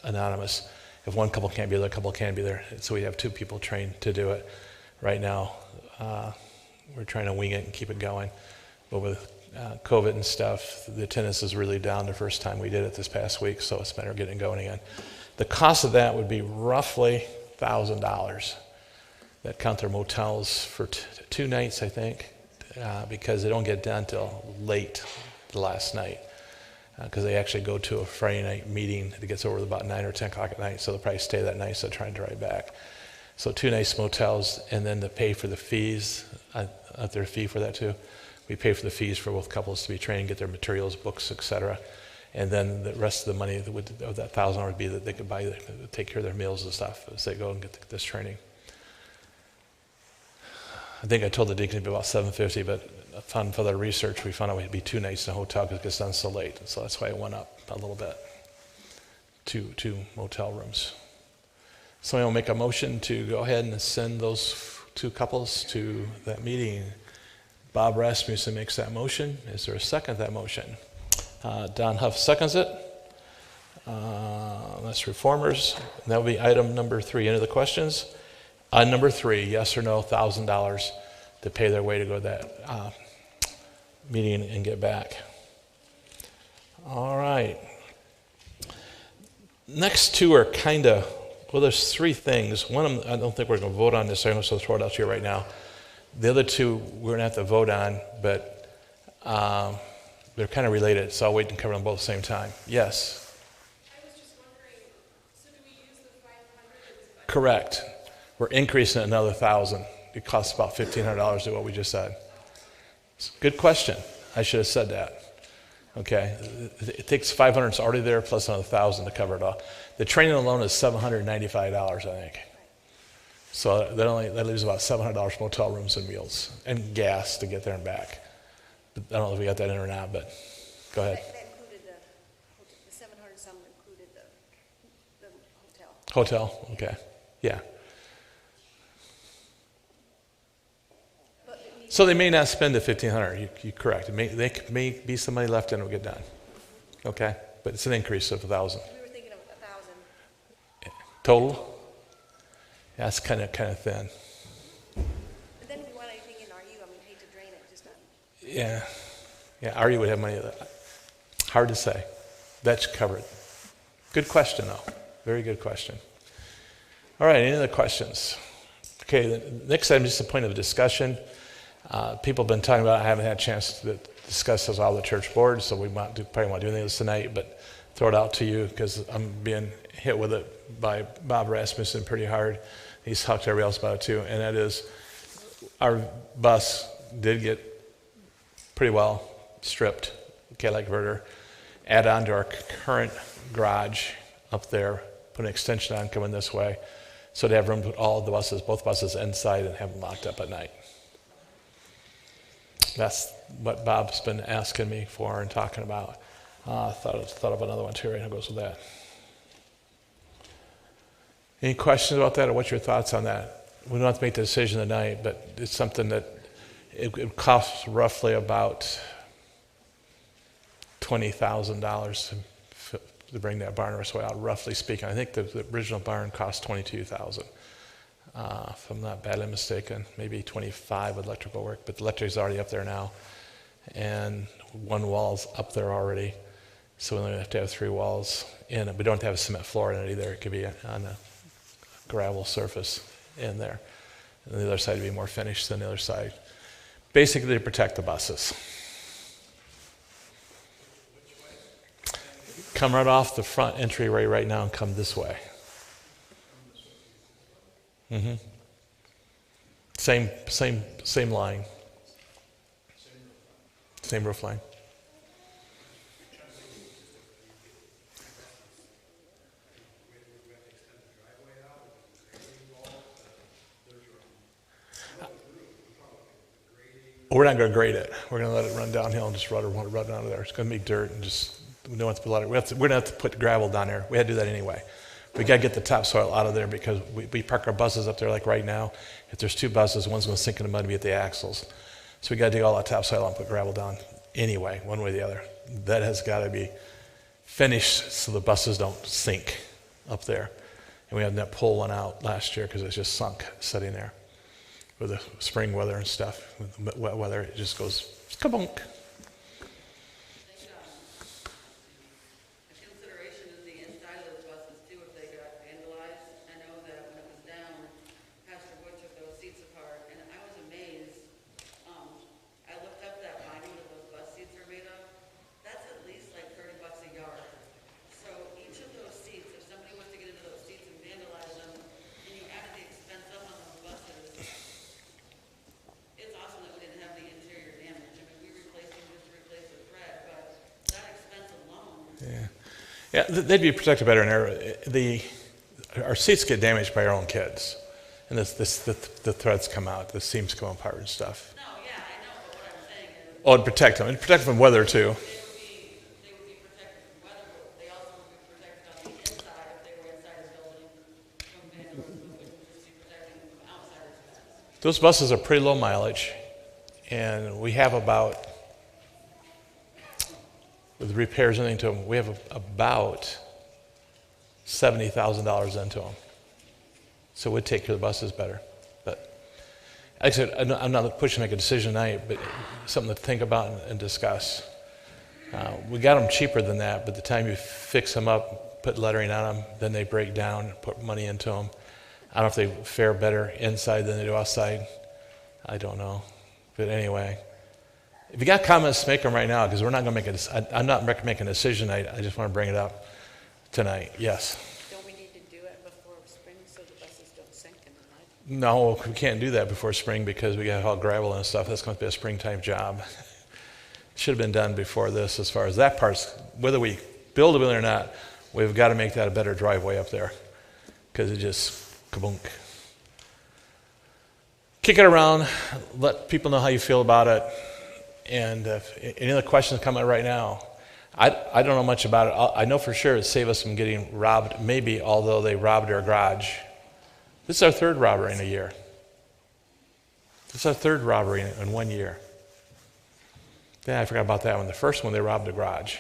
Anonymous. If one couple can't be there, the couple can be there. So we have 2 people trained to do it. Right now, we're trying to wing it and keep it going. But with COVID and stuff, the attendance is really down the first time we did it this past week, so it's better getting going again. The cost of that would be roughly $1,000. That count their motels for 2 nights, I think, because they don't get done till late the last night, because they actually go to a Friday night meeting that gets over about 9 or 10 o'clock at night, so they'll probably stay that night, so try and drive back. So 2 nice motels, and then to pay for the fees, their fee for that too. We pay for the fees for both couples to be trained, get their materials, books, etc. And then the rest of the money of that $1,000 would be that they could take care of their meals and stuff as they go and get this training. I think I told the deacon it'd be about $750, but upon further research, we found out it'd be 2 nights in a hotel because it gets done so late. So that's why it went up a little bit. 2 motel rooms. Somebody will make a motion to go ahead and send those 2 couples to that meeting. Bob Rasmussen makes that motion. Is there a second to that motion? Don Huff seconds it. That's Reformers. And that will be item number 3. Any other questions? Number 3, yes or no, $1,000 to pay their way to go to that meeting and get back. All right. Next 2 are kind of, well, there's 3 things. One of them, I don't think we're going to vote on this, so I'm going to throw it out to you right now. The other 2 we're going to have to vote on, but they're kind of related, so I'll wait and cover them both at the same time. Yes? I was just wondering, so do we use the 500? Correct. We're increasing it another 1,000. It costs about $1,500 to what we just said. Good question. I should have said that. Okay. It takes $500. It's already there, plus another 1,000 to cover it all. The training alone is $795, I think. So that leaves about $700 for motel rooms and meals and gas to get there and back. But I don't know if we got that in or not, but go ahead. That included the 700 some included the hotel. Hotel, okay. Yeah. So they may not spend the $1,500. You're correct. There may be some money left and it'll get done. Okay, but it's an increase of 1,000 We were thinking of 1,000. total. Yeah, that's kind of thin. But then if we want anything in RU, I mean, hate to drain it, just not. Yeah. RU would have money of that. Hard to say. That's covered. Good question, though. Very good question. All right. Any other questions? Okay. The next item is just a point of discussion. People have been talking about it. I haven't had a chance to discuss this with all the church boards, so we probably won't do anything this tonight, but throw it out to you because I'm being hit with it by Bob Rasmussen pretty hard. He's talked to everybody else about it too, and that is our bus did get pretty well stripped, Cadillac converter, add on to our current garage up there, put an extension on coming this way, so to have room to put all the buses, both buses inside and have them locked up at night. That's what Bob's been asking me for and talking about. Thought of another one too, right? How goes with that? Any questions about that, or what's your thoughts on that? We don't have to make the decision tonight, but it's something that it costs roughly about $20,000 to bring that barn raceway out, roughly speaking. I think the original barn cost $22,000. if I'm not badly mistaken, maybe 25 with electrical work, but the electric's already up there now. And one wall's up there already, so we only have to have 3 walls in it. We don't have to have a cement floor in it either. It could be on a gravel surface in there. And the other side would be more finished than the other side. Basically to protect the buses. Come right off the front entryway right now and come this way. Mm-hmm. Same line. Same roof line. We're not going to grade it. We're going to let it run downhill and just run down there. It's going to be dirt and just we don't have to put a lot of. We're going to have to put gravel down there. We had to do that anyway. We got to get the topsoil out of there because we park our buses up there like right now. If there's 2 buses, one's going to sink in the mud and be at the axles. So we got to dig all that topsoil out and put gravel down anyway, one way or the other. That has got to be finished so the buses don't sink up there. And we had that pull one out last year because it just sunk sitting there. With the spring weather and stuff, with the wet weather, it just goes kabunk. A consideration is the inside of those buses too, if they got vandalized. I know that when it was down, Pastor Wood took those seats apart, and I was amazed. I looked up that lining that those bus seats are made of. That's at least like $30 a yard. So each of those seats, if somebody was to get into those seats and vandalize them, and you added the expense up on those buses, it's awesome that we didn't have the interior damage. I mean, we replaced them just to replace the thread, but that expense alone. Yeah, they'd be protected better in there. Our seats get damaged by our own kids, and the threads come out, the seams come apart and stuff. No, yeah, I know, but what I'm saying is Oh, and protect them from weather too. they would be protected from weather, but they also would be protected on the inside if they were inside a building from vandalism. We wouldn't just be protecting them from outside expense. Those buses are pretty low mileage, and we have about, with the repairs and everything to them, we have about $70,000 into them. So we'd take care of the buses better. But like I said, I'm not pushing to make a decision tonight, but something to think about and discuss. We got them cheaper than that, but the time you fix them up, put lettering on them, then they break down, put money into them. I don't know if they fare better inside than they do outside. I don't know. But anyway, if you got comments, make them right now, because we're not going to make I'm not making a decision. I just want to bring it up tonight. Yes? Don't we need to do it before spring so the buses don't sink in the mud? No, we can't do that before spring because we got all gravel and stuff. That's going to be a springtime job. Should have been done before this as far as that part's, whether we build a building or not, we've got to make that a better driveway up there because it just kabunk. Kick it around, let people know how you feel about it, and if any other questions come out right now, I don't know much about it. I know for sure it saved us from getting robbed, maybe, although they robbed our garage. This is our 3rd robbery in a year. This is our 3rd robbery in 1 year. Yeah, I forgot about that one. The first one, they robbed the garage.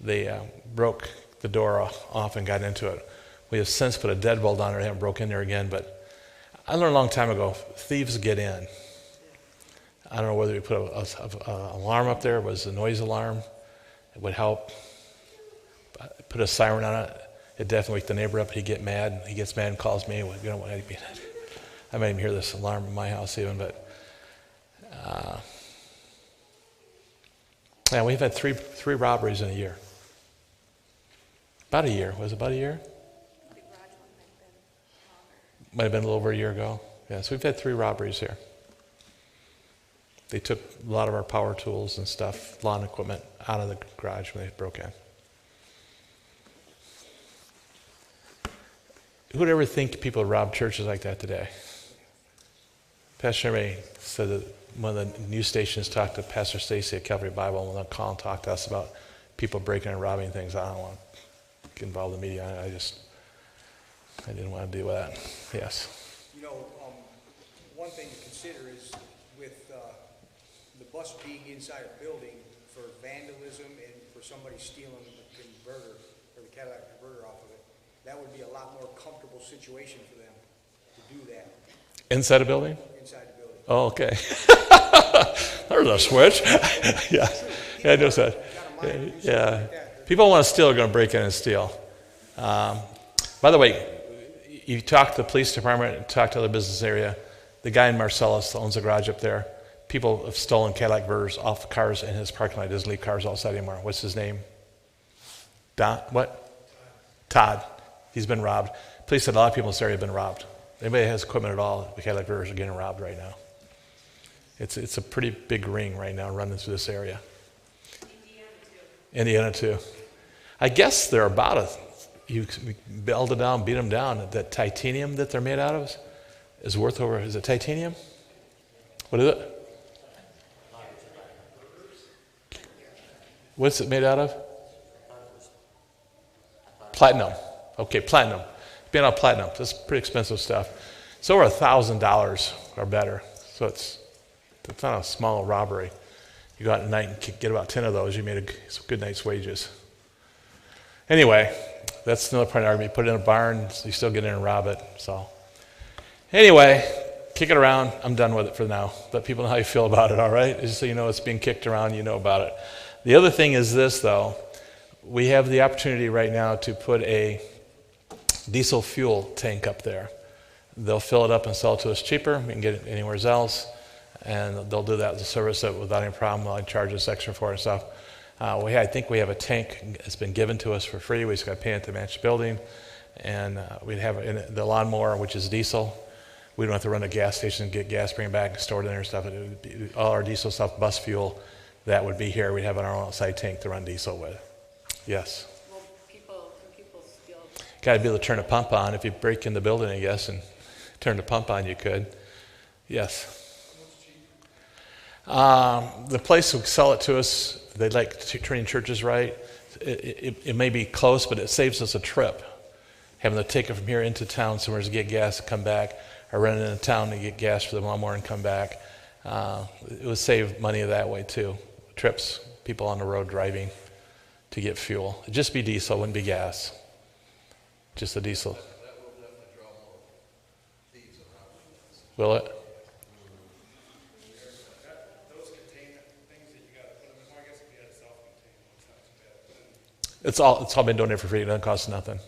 They broke the door off and got into it. We have since put a deadbolt on it. They haven't broke in there again, but I learned a long time ago, thieves get in. I don't know whether we put an alarm up there. It was a noise alarm. It would help. Put a siren on it. It definitely waked the neighbor up. He'd get mad. He gets mad and calls me. I might even hear this alarm in my house even, but yeah, we've had three robberies in a year. About a year. Was it about a year? The garage one might have been longer. Might have been a little over a year ago. Yeah, so we've had 3 robberies here. They took a lot of our power tools and stuff, lawn equipment, out of the garage when they broke in. Who'd ever think people would rob churches like that today? Pastor Ray said that one of the news stations talked to Pastor Stacy at Calvary Bible, and they'll call and talk to us about people breaking and robbing things. I don't want to get involved in the media. I didn't want to deal with that. Yes. You know, one thing to consider is with the bus being inside a building for vandalism and for somebody stealing the converter or the Cadillac converter off of it, that would be a lot more comfortable situation for them to do that Inside a building? inside the building. Oh, okay. There's a switch. Yeah, I noticed that. Yeah, people want to steal are going to break in and steal. By the way, you talk to the police department, talk to the business area. The guy in Marcellus owns a garage up there. People have stolen Cadillac Verters off cars in his parking lot. He doesn't leave cars outside anymore. What's his name? Don? What? Todd. He's been robbed. Police said a lot of people in this area have been robbed. Anybody that has equipment at all, the Cadillac Verters are getting robbed right now. It's a pretty big ring right now running through this area. Indiana too. I guess they're about you build it down, beat them down. That titanium that they're made out of is worth over, is it titanium? What is it? What's it made out of? Platinum. Okay, platinum. Being out of platinum, that's pretty expensive stuff. It's over $1,000 or better. So it's not a small robbery. You go out at night and get about 10 of those, you made a good night's wages. Anyway, that's another part of the argument. You put it in a barn, you still get in and rob it. So anyway, kick it around. I'm done with it for now. Let people know how you feel about it, all right? Just so you know it's being kicked around, you know about it. The other thing is this, though. We have the opportunity right now to put a diesel fuel tank up there. They'll fill it up and sell it to us cheaper. We can get it anywhere else. And they'll do that as a service without any problem. I'll charge us extra for it and stuff. I think we have a tank that's been given to us for free. We just got to pay it to match the building. And we'd have the lawnmower, which is diesel. We don't have to run to a gas station and get gas, bring it back and store it in there and stuff. It would be, all our diesel stuff, bus fuel, that would be here. We'd have our own outside tank to run diesel with. Yes? Well, people still. Got to be able to turn a pump on. If you break in the building, I guess, and turn the pump on, you could. Yes? The place will sell it to us. They'd like treating churches right. It may be close, but it saves us a trip. Having to take it from here into town somewhere to get gas and come back, or run into town to get gas for the lawnmower and come back. It would save money that way too. Trips, people on the road driving to get fuel. It'd just be diesel, wouldn't be gas. Just the diesel. That will definitely draw more thieves around. Will it? Those container things that you got to put them in, well, I guess if you had a self-contained, it's not too bad. It's all been donated for free. It doesn't cost nothing.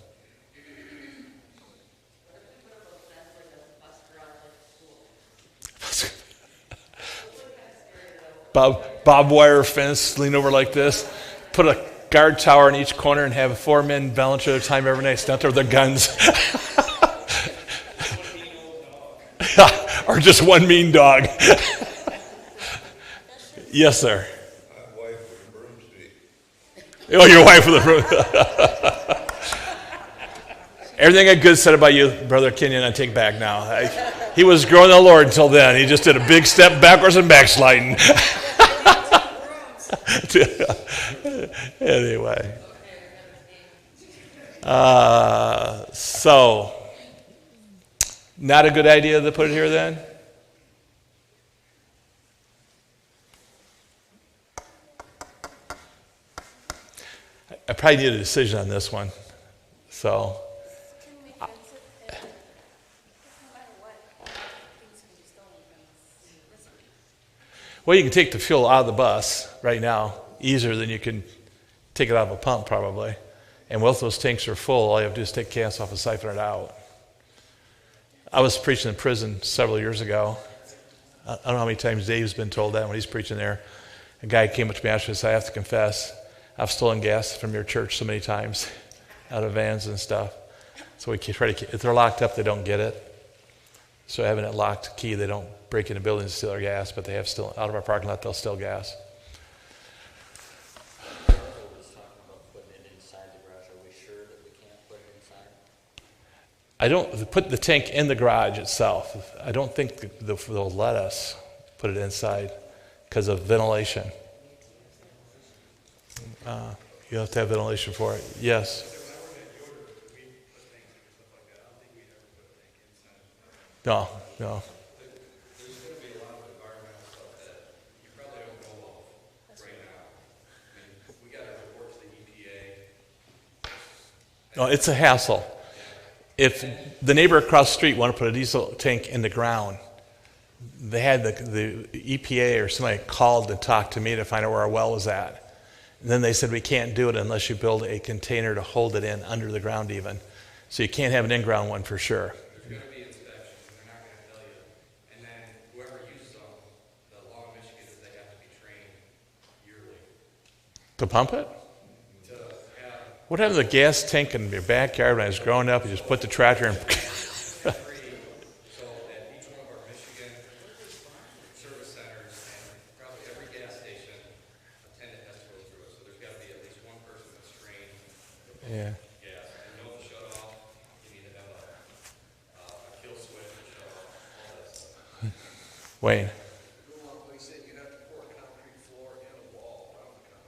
Bob wire fence, lean over like this, put a guard tower in each corner and have 4 men balance at a time every night, stand there with their guns. Or just one mean dog. Yes, sir. My wife with a broomstick. Oh, your wife with a broom. Everything I good said about you, Brother Kenyon, I take back now. He was growing the Lord until then. He just did a big step backwards and backsliding. Anyway. So, not a good idea to put it here then? I probably need a decision on this one. So, Can we fix it? No matter what, things can be stolen from us. well, you can take the fuel out of the bus right now easier than you can take it out of a pump probably. And once those tanks are full, all you have to do is take gas off and siphon it out. I was preaching in prison several years ago. I don't know how many times Dave's been told that when he's preaching there. A guy came up to me after and said, I have to confess, I've stolen gas from your church so many times out of vans and stuff. So we try to, if they're locked up, they don't get it. So having it locked key, they don't break into buildings and steal our gas, but they have still, out of our parking lot, they'll steal gas. Was talking about putting it inside the garage. Are we sure that we can't put it inside? I don't put the tank in the garage itself. I don't think they'll let us put it inside because of ventilation. You have to have ventilation for it. Yes. No. There's going to be a lot of environmental stuff that you probably don't know of right now. I mean, we got to report to the EPA. No, it's a hassle. if the neighbor across the street wanted to put a diesel tank in the ground, they had the EPA or somebody called to talk to me to find out where our well was at. And then they said, we can't do it unless you build a container to hold it in under the ground even. So you can't have an in-ground one for sure. There's going to be inspections, and they're not going to tell you. And then whoever uses them, the law in Michigan is they have to be trained yearly To pump it? to have What happened to the gas tank in your backyard when I was growing up? You just put the tractor in. free. So at each one of our Michigan service centers and probably every gas station, attendant has to go through it. So there's got to be at least one person that's trained to pump Yeah. gas. And you know the shut off, you need to have a kill switch to shut off, all that stuff. Wayne. Go along, like I said, you have to pour a concrete floor and a wall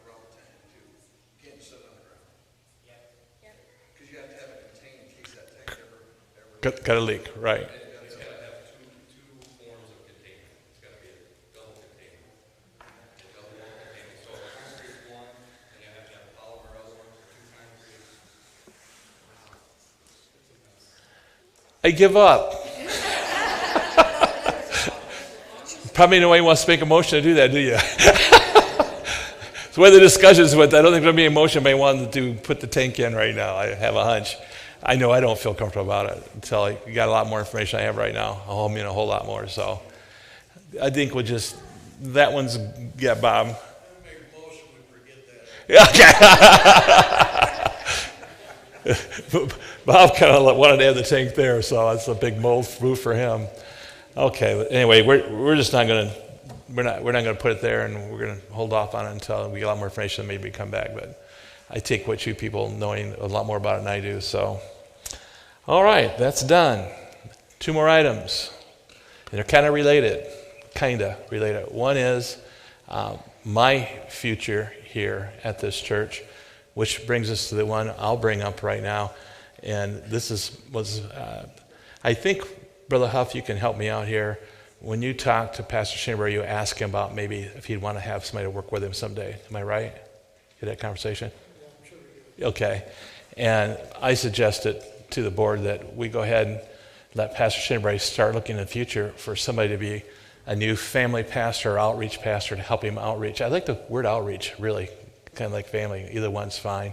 around the tank too. You can't just sit on the ground. Because you have to have it contained in case that tank ever. Got a leak, right. It's got to have two forms of containment. It's got to be a double containment. A double wall containment. So a concrete one, and you have to have a polymer other one, two concrete. I give up. Probably nobody wants to make a motion to do that, do you? The way the discussions went, I don't think there'll be a motion by wanting to put the tank in right now. I have a hunch. I know I don't feel comfortable about it until I got a lot more information I have right now. I'll mean a whole lot more. So I think we'll just, that one's, yeah, Bob. Make a motion, we forget that. Okay. Bob kind of wanted to have the tank there, so that's a big move for him. Okay, but anyway, we're just not going to, we're not going to put it there, and we're going to hold off on it until we get a lot more information and maybe come back. But I take what you people knowing a lot more about it than I do. So, all right, that's done. 2 more items. And they're kind of related. One is my future here at this church, which brings us to the one I'll bring up right now. And this was I think, Brother Huff, you can help me out here. When you talk to Pastor Chamber, you ask him about maybe if he'd want to have somebody to work with him someday. Am I right? Get that conversation? Okay. And I suggested to the board that we go ahead and let Pastor Shinbury start looking in the future for somebody to be a new family pastor or outreach pastor to help him outreach. I like the word outreach, really, kind of like family. Either one's fine.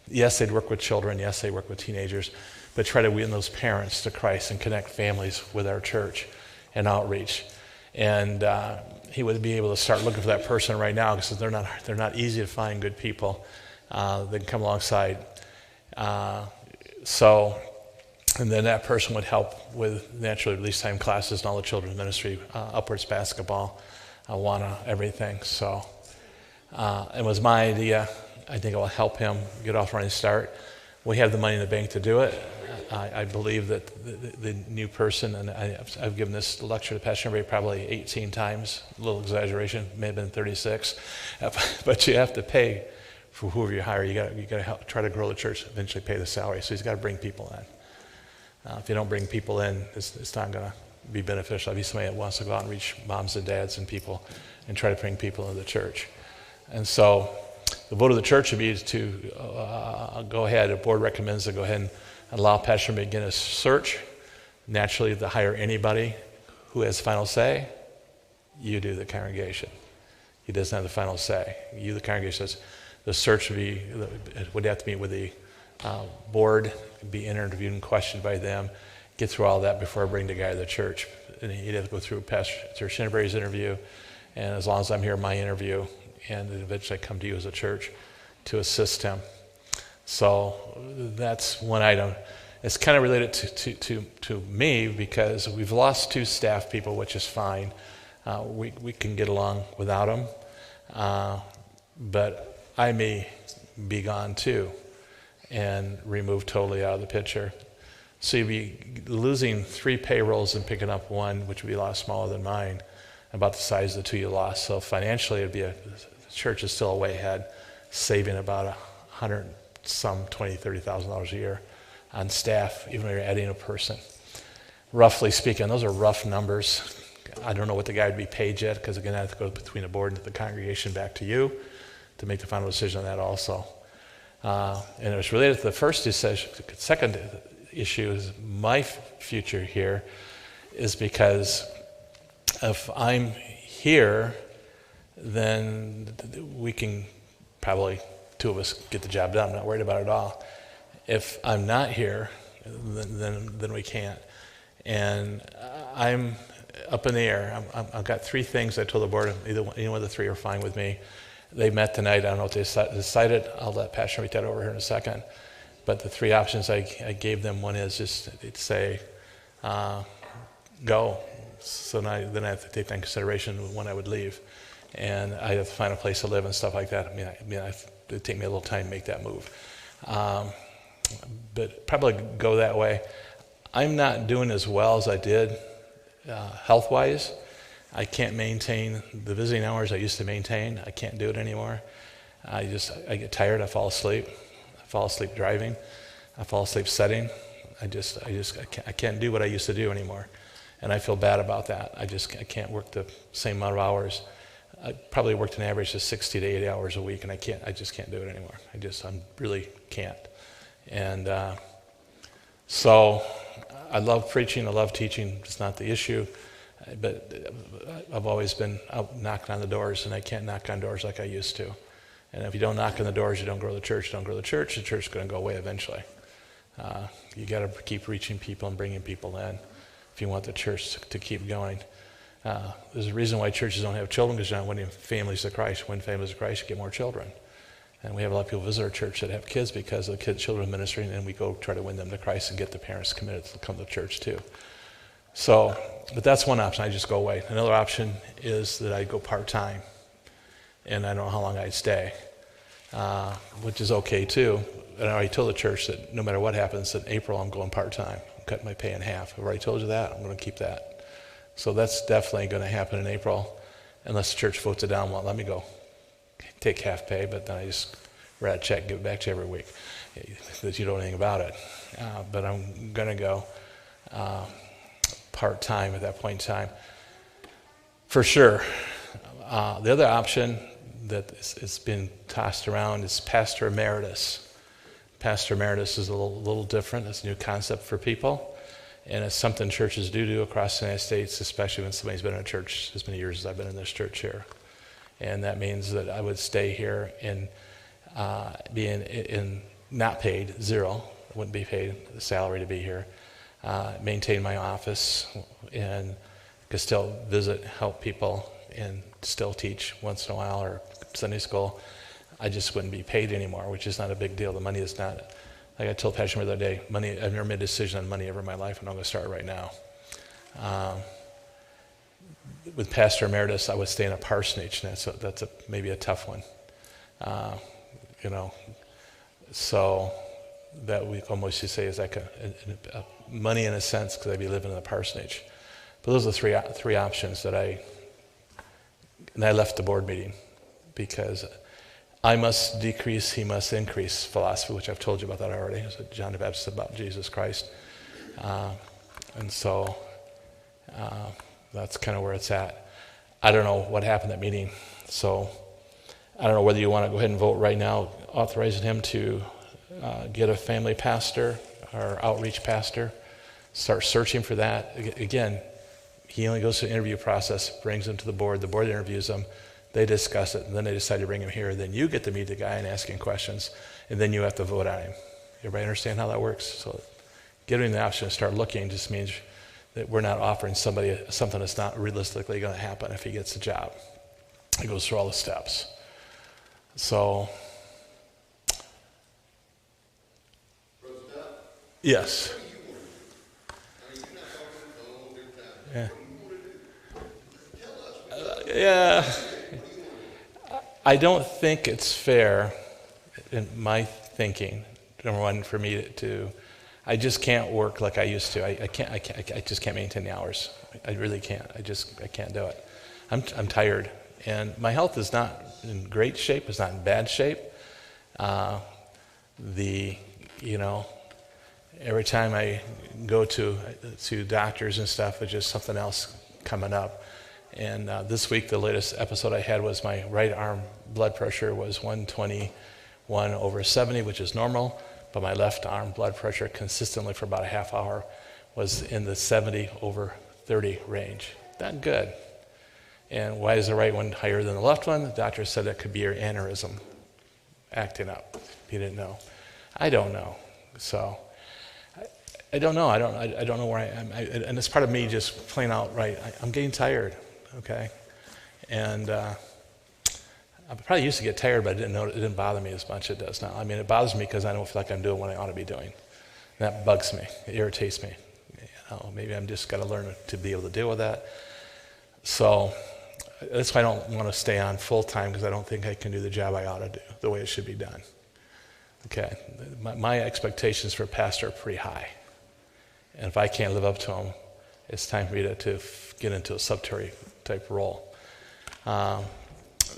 Yes, they'd work with children. Yes, they work with teenagers. But try to win those parents to Christ and connect families with our church and outreach. And he would be able to start looking for that person right now because they're not easy to find good people that can come alongside. And then that person would help with naturally release time classes and all the children's ministry, upwards basketball, Awana, everything. So it was my idea. I think it will help him get off running start. We have the money in the bank to do it. I believe that the new person, and I've given this lecture to Pastor Murray probably 18 times, a little exaggeration, may have been 36, but you have to pay for whoever you hire. You got to help try to grow the church, eventually pay the salary. So he's got to bring people in. If you don't bring people in, it's not going to be beneficial. I'd be somebody that wants to go out and reach moms and dads and people and try to bring people into the church. And so the vote of the church would be to go ahead. The board recommends to go ahead and allow Pastor to begin a search. Naturally, to hire anybody who has final say. You do, the congregation. He doesn't have the final say. You, the congregation, says the search would have to meet with the board, be interviewed and questioned by them, get through all that before I bring the guy to the church. And he'd have to go through Pastor Shinbury's interview, and as long as I'm here, my interview, and eventually come to you as a church to assist him. So that's one item. It's kind of related to me because we've lost 2 staff people, which is fine. We can get along without them. But I may be gone too and removed totally out of the picture. So you'd be losing 3 payrolls and picking up 1, which would be a lot smaller than mine, about the size of the 2 you lost. So financially, the church is still way ahead, saving about $120,000, $30,000 a year on staff, even when you're adding a person. Roughly speaking, those are rough numbers. I don't know what the guy would be paid yet, because again, I have to go between the board and the congregation back to you to make the final decision on that also. And it was related to the first decision. Second, issue is my future here is because if I'm here, then we can probably, two of us, get the job done. I'm not worried about it at all. If I'm not here, then we can't. And I'm up in the air. I've got three things I told the board. Either one of the three are fine with me. They met tonight. I don't know what they decided. I'll let Pastor read that over here in a second. But the three options I gave them, one is just to say, go. So then I have to take that into consideration when I would leave. And I have to find a place to live and stuff like that. It'd take me a little time to make that move. But probably go that way. I'm not doing as well as I did health-wise. I can't maintain the visiting hours I used to maintain. I can't do it anymore. I get tired. I fall asleep. I fall asleep driving. I fall asleep setting. I can't do what I used to do anymore, and I feel bad about that. I can't work the same amount of hours. I probably worked an average of 60 to 80 hours a week, and I just can't do it anymore. I really can't. And so I love preaching. I love teaching. It's not the issue. But I've always been out knocking on the doors, and I can't knock on doors like I used to. And if you don't knock on the doors, you don't grow the church. Don't grow the church is going to go away eventually. You got to keep reaching people and bringing people in if you want the church to keep going. There's a reason why churches don't have children, because you're not winning families to Christ. Win families to Christ, you get more children. And we have a lot of people visit our church that have kids because of the children ministry, and we go try to win them to Christ and get the parents committed to come to church too. So, but that's one option. I just go away. Another option is that I go part-time, and I don't know how long I'd stay, which is okay too. And I already told the church that no matter what happens in April, I'm going part-time. I'm cutting my pay in half. I've already told you that. I'm going to keep that. So that's definitely going to happen in April, unless the church votes it down. Won't let me go take half pay, but then I just write a check and give it back to you every week that you don't know anything about it. But I'm going to go part-time at that point in time, for sure. The other option that has been tossed around is pastor emeritus. Pastor emeritus is a little different. It's a new concept for people, and it's something churches do across the United States, especially when somebody's been in a church as many years as I've been in this church here. And that means that I would stay here and be in not paid, zero. I wouldn't be paid the salary to be here. Maintain my office, and could still visit, help people, and still teach once in a while, or Sunday school. I just wouldn't be paid anymore, which is not a big deal. The money is not, like I told Pastor the other day, money. I've never made a decision on money ever in my life, and I'm going to start right now. With Pastor Emeritus, I would stay in a parsonage, and that's maybe a tough one. So that we almost should say is like a money in a sense, because I'd be living in a parsonage. But those are the three options that I left the board meeting, because I must decrease, he must increase philosophy, which I've told you about that already. It's what John the Baptist said about Jesus Christ. And so that's kind of where it's at. I don't know what happened at that meeting, so I don't know whether you want to go ahead and vote right now, authorizing him to get a family pastor or outreach pastor, start searching for that. Again, he only goes through the interview process, brings him to the board interviews him, they discuss it, and then they decide to bring him here. Then you get to meet the guy and ask him questions, and then you have to vote on him. Everybody understand how that works? So giving him the option to start looking just means that we're not offering somebody something that's not realistically going to happen if he gets the job. It goes through all the steps. So, yes. Yeah. I don't think it's fair, in my thinking, number one, for me to I just can't work like I used to. I just can't maintain the hours. I really can't. I can't do it. I'm tired, and my health is not in great shape. It's not in bad shape. Every time I go to doctors and stuff, it's just something else coming up. And this week, the latest episode I had was my right arm blood pressure was 121/70, which is normal. but my left arm blood pressure consistently for about a half hour was in the 70/30 range. Not good. And why is the right one higher than the left one? The doctor said it could be your aneurysm acting up. He didn't know. I don't know. So I don't know. I don't know where I am. And it's part of me just plain out right. I'm getting tired, okay? And I probably used to get tired, but I didn't know it didn't bother me as much as it does now. I mean, it bothers me because I don't feel like I'm doing what I ought to be doing. And that bugs me. It irritates me. Maybe I'm just got to learn to be able to deal with that. So that's why I don't want to stay on full time, because I don't think I can do the job I ought to do the way it should be done. Okay, my expectations for a pastor are pretty high. And if I can't live up to them, it's time for me to get into a subterry type role.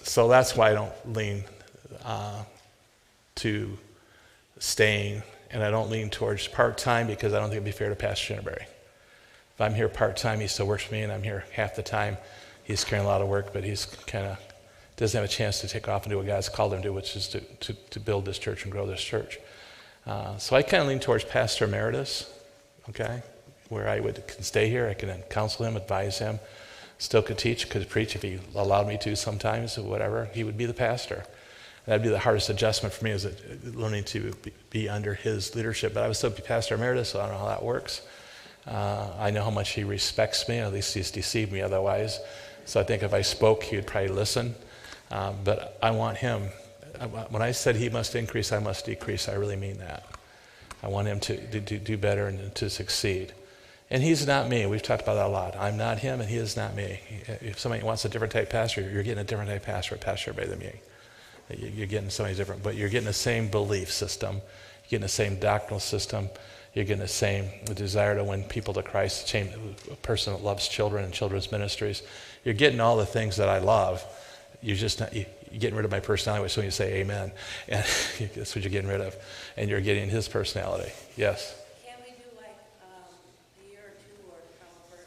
So that's why I don't lean to staying, and I don't lean towards part-time, because I don't think it'd be fair to Pastor Shinneberry. If I'm here part-time, he still works for me, and I'm here half the time. He's carrying a lot of work, but he's kind of doesn't have a chance to take off and do what God's called him to do, which is to build this church and grow this church. So I kind of lean towards Pastor Emeritus, okay, where I can stay here. I can then counsel him, advise him, still could teach, could preach if he allowed me to sometimes, or whatever. He would be the pastor. That'd be the hardest adjustment for me, is learning to be under his leadership. But I would still be Pastor Emeritus, so I don't know how that works. I know how much he respects me. At least he's deceived me otherwise. So I think if I spoke, he would probably listen. But I want him. When I said he must increase, I must decrease, I really mean that. I want him to do better and to succeed. And he's not me. We've talked about that a lot. I'm not him, and he is not me. If somebody wants a different type of pastor, you're getting a different type of pastor at Pastor Bay than me. You're getting somebody different, but you're getting the same belief system. You're getting the same doctrinal system. You're getting the same desire to win people to Christ, a person that loves children and children's ministries. You're getting all the things that I love. You're just not, you're getting rid of my personality, so when you say amen, and that's what you're getting rid of. And you're getting his personality. Yes? Can we do like a year or two, or however,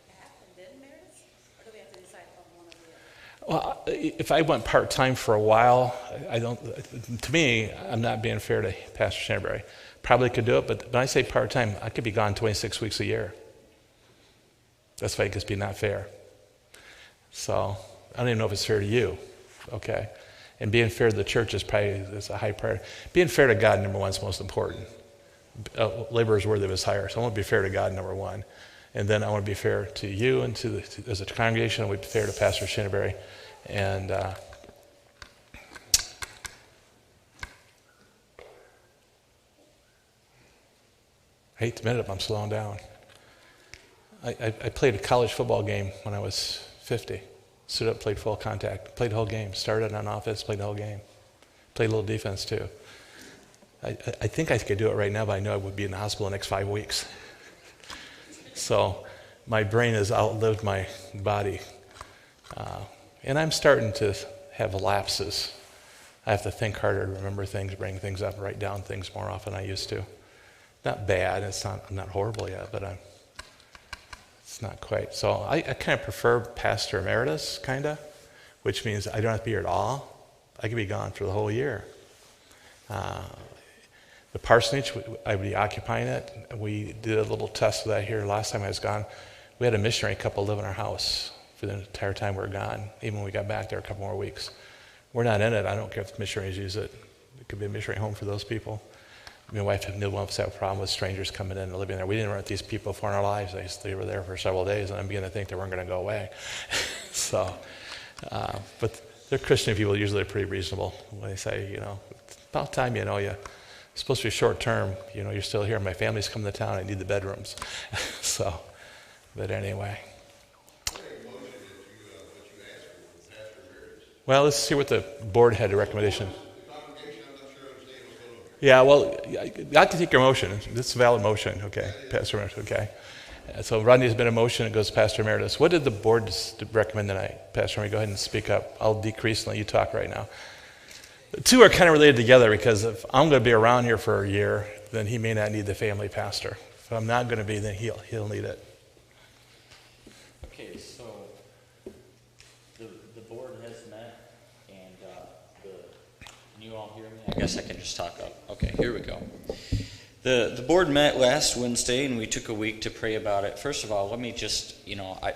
half and then Emeritus? Or do we have to decide on one or the other? Well, if I went part-time for a while, to me, I'm not being fair to Pastor Shinneberry. Probably could do it, but when I say part-time, I could be gone 26 weeks a year. That's why it could be not fair. So I don't even know if it's fair to you, okay? And being fair to the church is a high priority. Being fair to God, number one, is most important. Labor is worthy of his hire, so I want to be fair to God, number one. And then I want to be fair to you and as a congregation. I want to be fair to Pastor Shinneberry. And I hate to admit it, but I'm slowing down. I played a college football game when I was 50. Stood up, played full contact, played the whole game. Started on offense, played the whole game. Played a little defense too. I think I could do it right now, but I know I would be in the hospital the next 5 weeks. So my brain has outlived my body. And I'm starting to have lapses. I have to think harder, remember things, bring things up, write down things more often than I used to. Not bad, I'm not horrible yet, but it's not quite. So I kind of prefer Pastor Emeritus, kind of, which means I don't have to be here at all. I could be gone for the whole year. The parsonage, I would be occupying it. We did a little test of that here last time I was gone. We had a missionary couple live in our house for the entire time we were gone. Even when we got back there a couple more weeks. We're not in it. I don't care if the missionaries use it. It could be a missionary home for those people. My wife and Neil once had a problem with strangers coming in and living there. We didn't rent these people before in our lives. They were there for several days, and I'm beginning to think they weren't going to go away. So, but they're Christian people. Usually they're pretty reasonable when they say, it's about time, you're supposed to be short term. You're still here. My family's coming to town. I need the bedrooms. So, but anyway. Well, let's see what the board had a recommendation. Yeah, well, I can take your motion. It's a valid motion, okay, Pastor Emeritus, okay. So Rodney's been a motion. It goes to Pastor Emeritus. What did the board recommend tonight? Pastor, go ahead and speak up. I'll decrease and let you talk right now. The two are kind of related together, because if I'm going to be around here for a year, then he may not need the family pastor. If I'm not going to be, then he'll need it. Okay, so the board has met, and the Can you all hear me? I guess I can just talk up. Okay, here we go. The board met last Wednesday, and we took a week to pray about it. First of all, let me just, let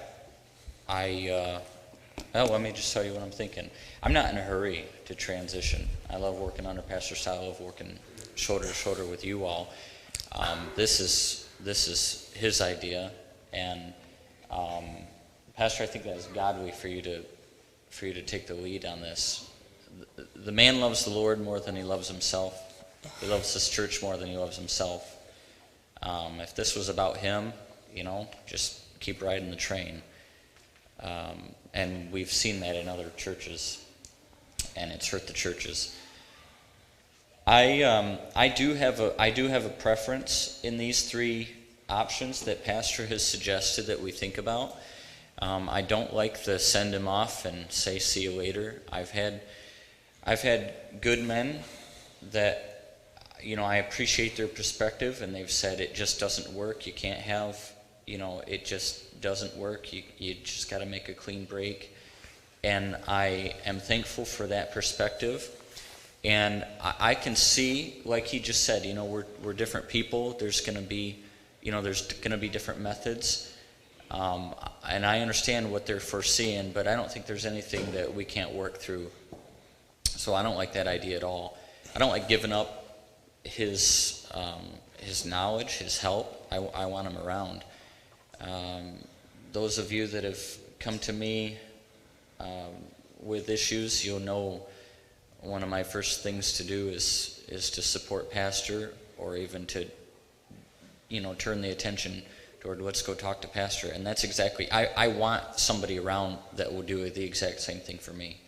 me just tell you what I'm thinking. I'm not in a hurry to transition. I love working under Pastor Sal. I love working shoulder to shoulder with you all. This is his idea, and Pastor, I think that is godly for you to take the lead on this. The man loves the Lord more than he loves himself. He loves this church more than he loves himself. If this was about him, just keep riding the train. And we've seen that in other churches, and it's hurt the churches. I do have a preference in these three options that Pastor has suggested that we think about. I don't like the send him off and say see you later. I've had good men that I appreciate their perspective, and they've said it just doesn't work. You can't have, it just doesn't work. You just got to make a clean break. And I am thankful for that perspective. And I can see, like he just said, we're different people. There's going to be, different methods. And I understand what they're foreseeing, but I don't think there's anything that we can't work through. So I don't like that idea at all. I don't like giving up his knowledge, his help. I want him around. Those of you that have come to me with issues, you'll know one of my first things to do is to support Pastor, or even to turn the attention toward let's go talk to Pastor. And that's exactly, I want somebody around that will do the exact same thing for me.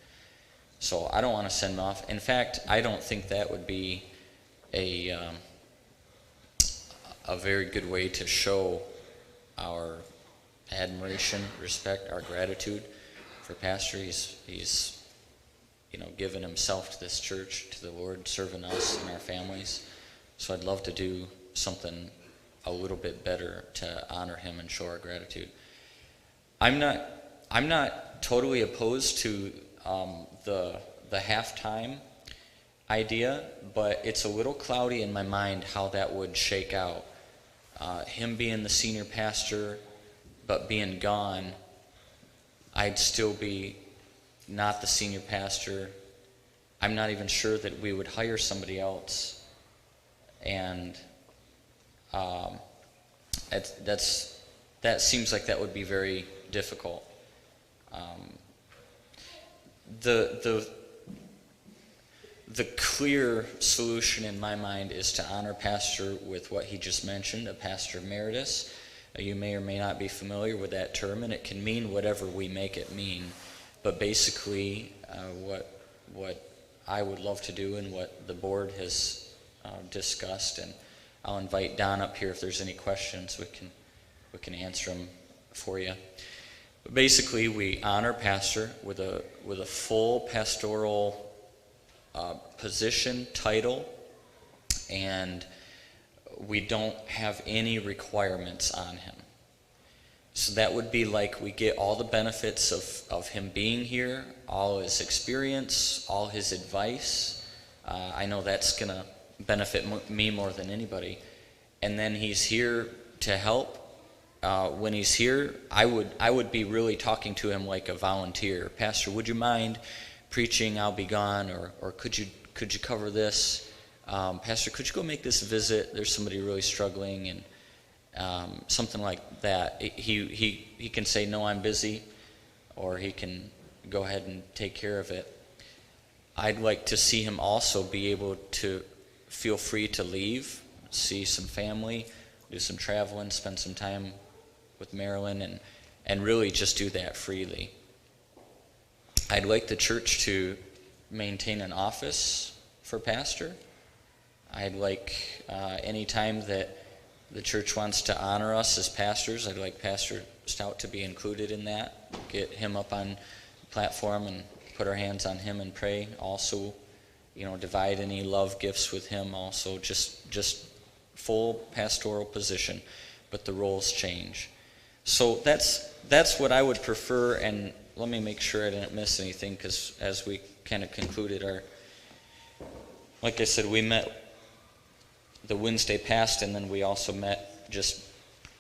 So I don't want to send him off. In fact, I don't think that would be a very good way to show our admiration, respect, our gratitude for Pastor. He's given himself to this church, to the Lord, serving us and our families. So I'd love to do something a little bit better to honor him and show our gratitude. I'm not totally opposed to the halftime idea, but it's a little cloudy in my mind how that would shake out. Him being the senior pastor, but being gone, I'd still be not the senior pastor. I'm not even sure that we would hire somebody else, and that seems like that would be very difficult. The clear solution in my mind is to honor Pastor with what he just mentioned, a pastor emeritus. You may or may not be familiar with that term, and it can mean whatever we make it mean. But basically, what I would love to do and what the board has discussed, and I'll invite Don up here if there's any questions, we can answer them for you. But basically, we honor Pastor with a full pastoral position, title, and we don't have any requirements on him. So that would be like we get all the benefits of him being here, all his experience, all his advice. I know that's going to benefit me more than anybody. And then he's here to help. When he's here, I would be really talking to him like a volunteer. Pastor, would you mind preaching? I'll be gone. Or could you cover this? Pastor, could you go make this visit? There's somebody really struggling, and something like that. He can say, no, I'm busy, or he can go ahead and take care of it. I'd like to see him also be able to feel free to leave, see some family, do some traveling, spend some time with Marilyn, and really just do that freely. I'd like the church to maintain an office for Pastor. I'd like any time that the church wants to honor us as pastors, I'd like Pastor Stout to be included in that. Get him up on the platform and put our hands on him and pray. Also, divide any love gifts with him. Also, just full pastoral position, but the roles change. So that's what I would prefer. And let me make sure I didn't miss anything, because as we kind of concluded like I said, we met the Wednesday past, and then we also met just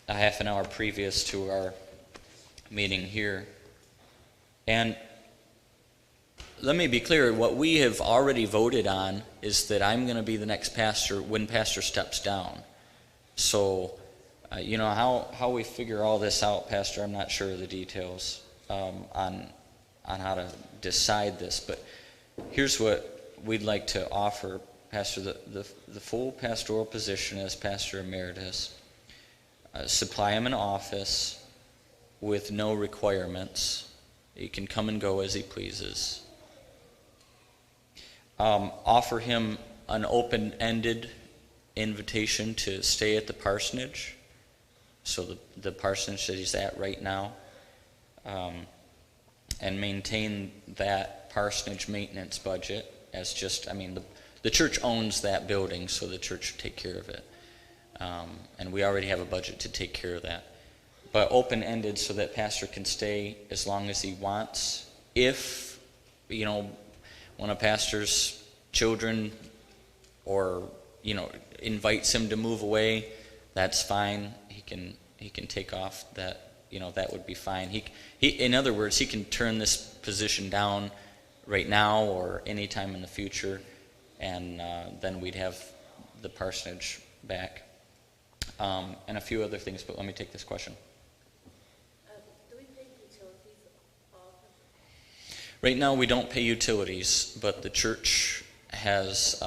a half an hour previous to our meeting here. And let me be clear, what we have already voted on is that I'm going to be the next pastor when pastor steps down. So, how we figure all this out, Pastor, I'm not sure of the details on how to decide this, but here's what we'd like to offer, Pastor, the full pastoral position as Pastor Emeritus, supply him an office with no requirements. He can come and go as he pleases. Offer him an open-ended invitation to stay at the parsonage, so the parsonage that he's at right now, and maintain that parsonage maintenance budget as just, the church owns that building, so the church should take care of it. And we already have a budget to take care of that. But open-ended so that pastor can stay as long as he wants. If, one of pastor's children or, invites him to move away, that's fine. He can take off that, that would be fine. He in other words, he can turn this position down right now or any time in the future, and then we'd have the parsonage back. And a few other things, but let me take this question. Do we pay utilities often? Right now we don't pay utilities, but the church has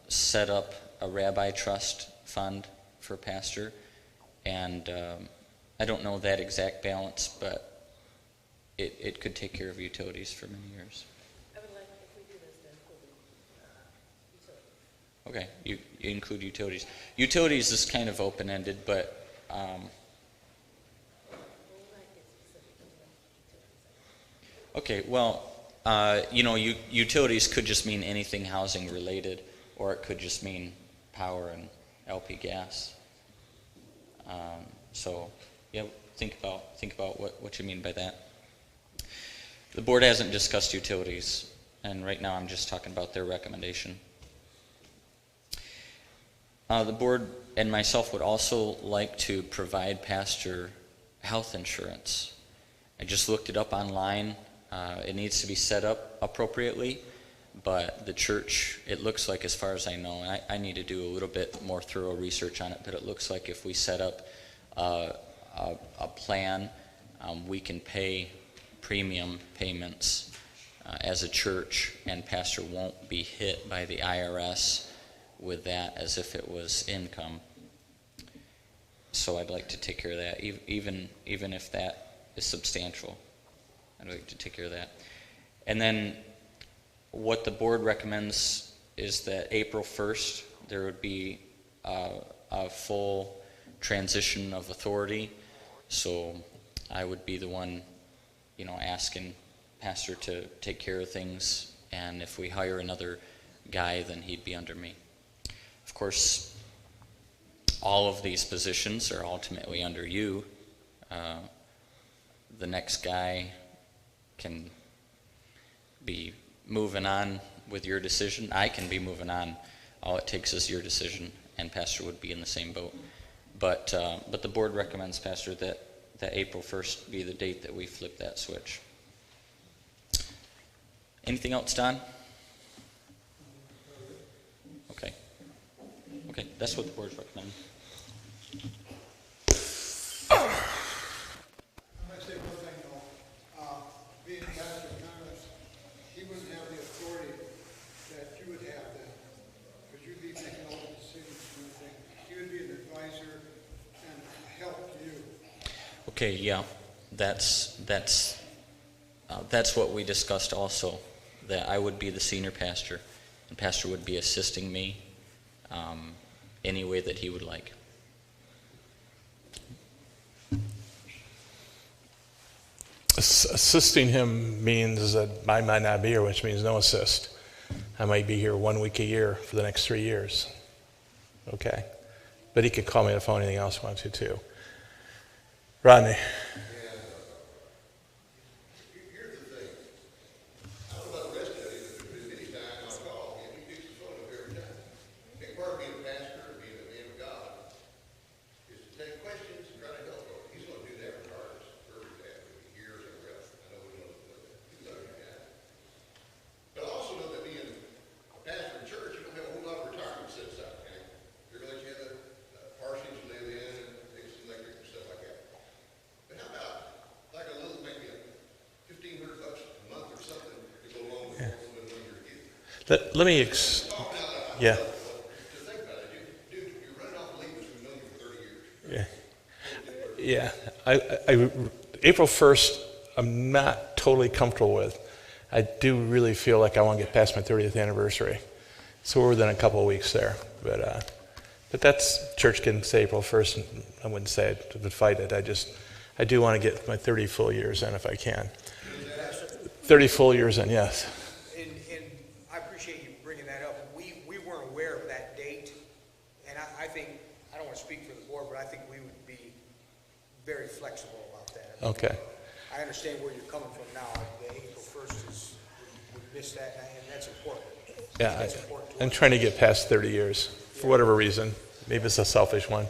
set up a rabbi trust fund for pastor, and I don't know that exact balance, but it could take care of utilities for many years. I would like, if we do this, to include utilities. Okay, you include utilities. Utilities is kind of open-ended, but okay, well, utilities could just mean anything housing related, or it could just mean power and LP gas. So, yeah, think about what you mean by that. The board hasn't discussed utilities, and right now I'm just talking about their recommendation. The board and myself would also like to provide pastor health insurance. I just looked it up online. It needs to be set up appropriately, but the church, it looks like, as far as I know, and I need to do a little bit more thorough research on it, but it looks like if we set up a plan, we can pay premium payments as a church, and pastor won't be hit by the IRS with that as if it was income. So I'd like to take care of that, even if that is substantial. I'd like to take care of that. And then what the board recommends is that April 1st there would be a full transition of authority. So I would be the one, asking pastor to take care of things, and if we hire another guy, then he'd be under me. Of course, all of these positions are ultimately under you. The next guy can be moving on with your decision. I can be moving on. All it takes is your decision, and pastor would be in the same boat. But the board recommends, pastor, that April 1st be the date that we flip that switch. Anything else, Don? Okay, that's what the board's recommending. I might say one thing though, being Pastor Thomas, he wouldn't have the authority that you would have then, because you'd be making all the decisions and everything. He would be an advisor and help you. Okay, yeah, that's what we discussed also, that I would be the senior pastor, and pastor would be assisting me any way that he would like. Assisting him means that I might not be here, which means no assist. I might be here 1 week a year for the next 3 years. Okay. But he could call me on the phone, anything else he wants to too. Rodney. Here's the thing. I don't know about the rest of you, but there's been many times I call and he picks the phone up every Let me, yeah. Yeah. Yeah. April 1st, I'm not totally comfortable with. I do really feel like I want to get past my 30th anniversary. So we're within a couple of weeks there. But that's, church can say April 1st, and I wouldn't say it to fight it. I do want to get my 30 full years in if I can. 30 full years in, yes. And I appreciate you bringing that up. We weren't aware of that date, and I think, I don't want to speak for the board, but I think we would be very flexible about that. Okay. I understand where you're coming from now. The April 1st is, we missed that, and that's important. Yeah, That's important to I'm us. trying to get past 30 years for whatever reason. Maybe it's a selfish one.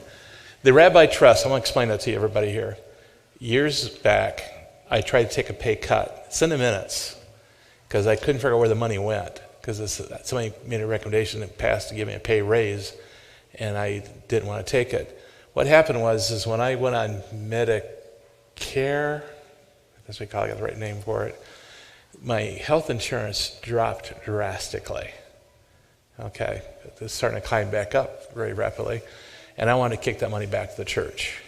The Rabbi Trust, I want to explain that to everybody here. Years back, I tried to take a pay cut. It's in the minutes because I couldn't figure out where the money went because somebody made a recommendation that passed to give me a pay raise, and I didn't want to take it. What happened is when I went on Medicare, that's what we call it, the right name for it, my health insurance dropped drastically. Okay, it's starting to climb back up very rapidly, and I wanted to kick that money back to the church.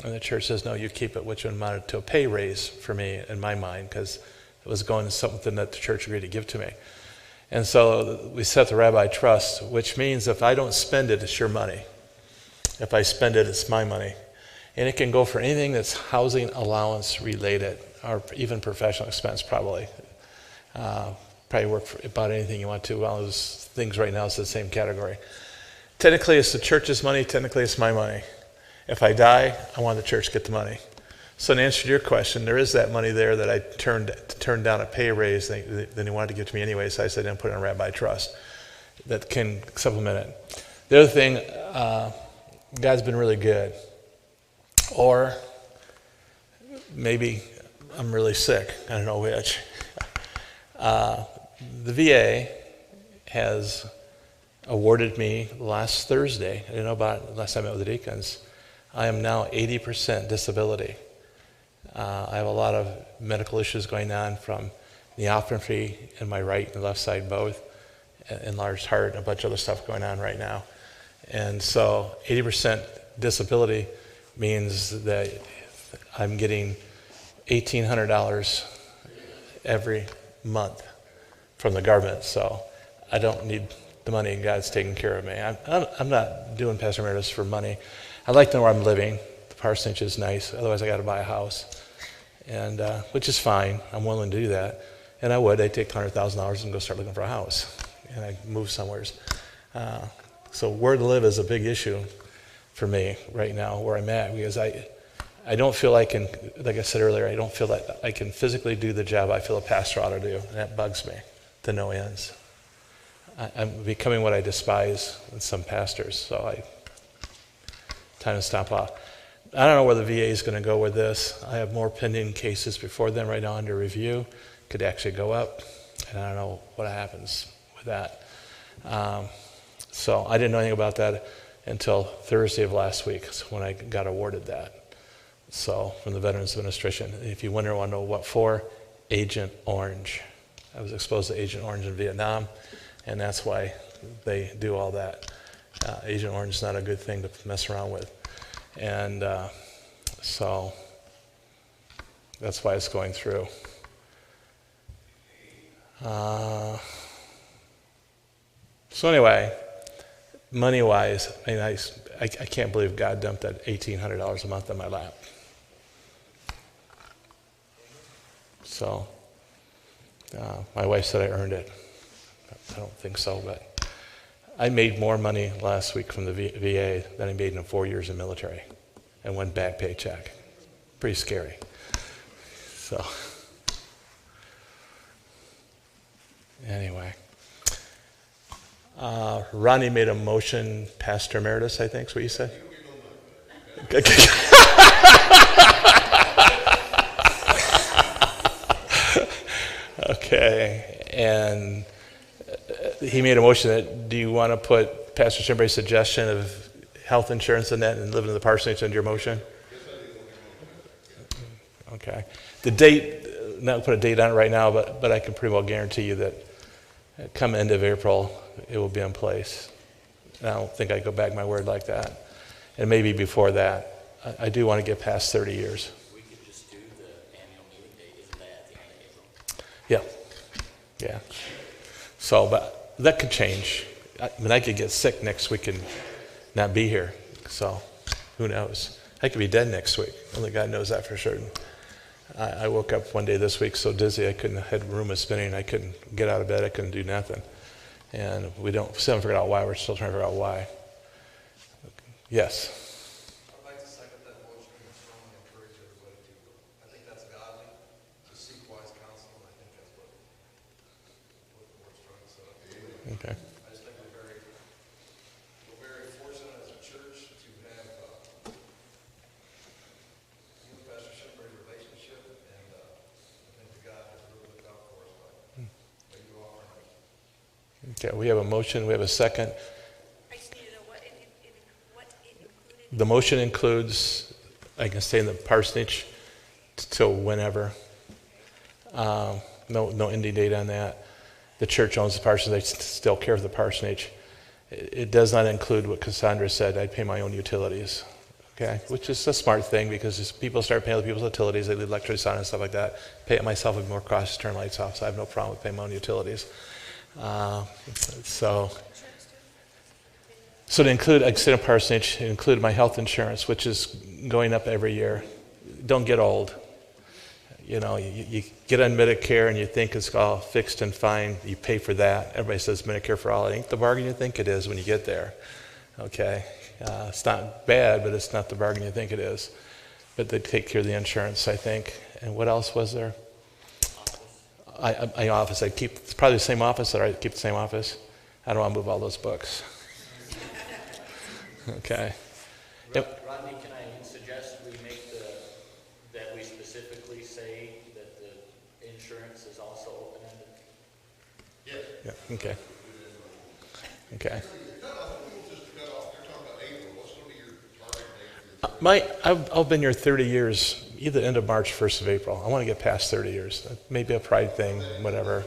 And the church says, no, you keep it, which amounted to a pay raise for me in my mind, because it was going to something that the church agreed to give to me. And so we set the Rabbi Trust, which means if I don't spend it, it's your money. If I spend it, it's my money. And it can go for anything that's housing allowance related, or even professional expense probably. Probably work for about anything you want to. Well, those things right now is the same category. Technically, it's the church's money. Technically, it's my money. If I die, I want the church to get the money. So in answer to your question, there is that money there that I turned down a pay raise. Then he wanted to give to me anyway, so I said, "Then put it in a Rabbi Trust that can supplement it." The other thing, God's been really good. Or maybe I'm really sick. I don't know which. The VA has awarded me last Thursday, I didn't know about it last time I met with the deacons, I am now 80% disability. I have a lot of medical issues going on from neopathy in my right and left side both, enlarged heart, and a bunch of other stuff going on right now. And so 80% disability means that I'm getting $1,800 every month from the government. So I don't need the money, and God's taking care of me. I'm not doing Pastor Emeritus for money. I like to know where I'm living. The parsonage is nice. Otherwise, I got to buy a house, and which is fine. I'm willing to do that. And I would. I'd take $100,000 and go start looking for a house, and I'd move somewhere. So where to live is a big issue for me right now, where I'm at, because I don't feel I can, like I said earlier, I don't feel like I can physically do the job I feel a pastor ought to do, and that bugs me to no ends. I'm becoming what I despise in some pastors, so time to stop off. I don't know where the VA is going to go with this. I have more pending cases before them right now under review. Could actually go up, and I don't know what happens with that. So I didn't know anything about that until Thursday of last week when I got awarded that. So from the Veterans Administration. If you want to know what for, Agent Orange. I was exposed to Agent Orange in Vietnam, and that's why they do all that. Agent Orange is not a good thing to mess around with. And so that's why it's going through. So anyway, money-wise, I mean, I can't believe God dumped that $1,800 a month in my lap. So my wife said I earned it. I don't think so, but I made more money last week from the VA than I made in 4 years in military, and one bad paycheck. Pretty scary. So anyway. Ronnie made a motion, Pastor Emeritus, I think is what you said? Okay, and he made a motion that, do you want to put Pastor Chimbray's suggestion of health insurance in that and living in the parsonage under your motion? Okay. The date, not put a date on it right now, but I can pretty well guarantee you that come end of April, it will be in place. And I don't think I go back my word like that. And maybe before that. I do want to get past 30 years. We could just do the annual meeting date, isn't that at the end of April? Yeah. Yeah. So, but that could change. I mean, I could get sick next week and not be here. So, who knows? I could be dead next week. Only God knows that for certain. I woke up one day this week so dizzy I had room was spinning. I couldn't get out of bed. I couldn't do nothing. And we still haven't figured out why. We're still trying to figure out why. Yes. I'd like to second that motion and strongly encourage everybody to, I think that's godly, to seek wise counsel, and I think that's what the board's trying to set up. Okay. I just think we're very fortunate as a church to have you and Pastor Shipbury relationship, and I think God has really looked out for us by you offering us. Okay, we have a motion. We have a second. I just need to know what it included. The motion includes, I can stay in the parsonage till whenever. No ending date on that. The church owns the parsonage. They still care for the parsonage. It does not include what Cassandra said. I'd pay my own utilities. Okay, which is a smart thing because as people start paying other people's utilities, they leave electricity on and stuff like that. Pay it myself would be more cost to turn lights off, so I have no problem with paying my own utilities. So to include extended parsonage, it included my health insurance, which is going up every year. Don't get old. You know, you get on Medicare and you think it's all fixed and fine. You pay for that. Everybody says Medicare for all. It ain't the bargain you think it is when you get there. Okay, it's not bad, but it's not the bargain you think it is. But they take care of the insurance, I think. And what else was there? My office. It's probably the same office. I keep the same office. I don't want to move all those books. Okay. Yep. Rodney, can I suggest we make that we specifically say that the insurance is also open-ended? Yeah. Okay. Okay. I've been here 30 years, either end of March, 1st of April. I want to get past 30 years. Maybe a pride thing, whatever.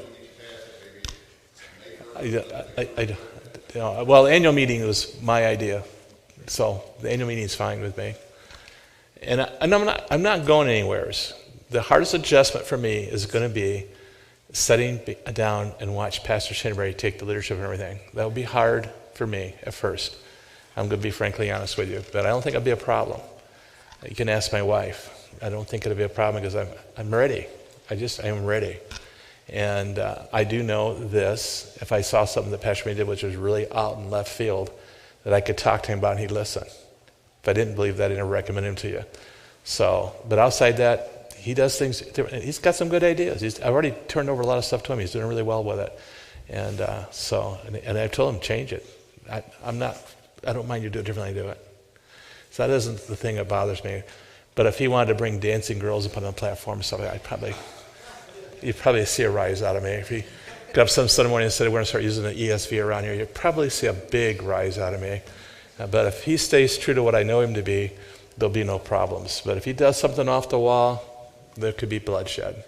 Well, the annual meeting was my idea, so the annual meeting is fine with me. And I'm not going anywhere. The hardest adjustment for me is going to be sitting down and watch Pastor Shinbury take the leadership and everything. That would be hard for me at first. I'm going to be frankly honest with you, but I don't think it'll be a problem. You can ask my wife. I don't think it'll be a problem because I'm ready. I am ready. And I do know this. If I saw something that Pastor May did which was really out in left field, that I could talk to him about and he'd listen. If I didn't believe that, I'd recommend him to you. So, but outside that, he does things. He's got some good ideas. I've already turned over a lot of stuff to him. He's doing really well with it. And and I told him, change it. I don't mind you do it differently, do it. So that isn't the thing that bothers me. But if he wanted to bring dancing girls and put on a platform and stuff, you'd probably see a rise out of me. If he got up some Sunday morning and said, we're going to start using the ESV around here, you'd probably see a big rise out of me. But if he stays true to what I know him to be, there'll be no problems. But if he does something off the wall, there could be bloodshed.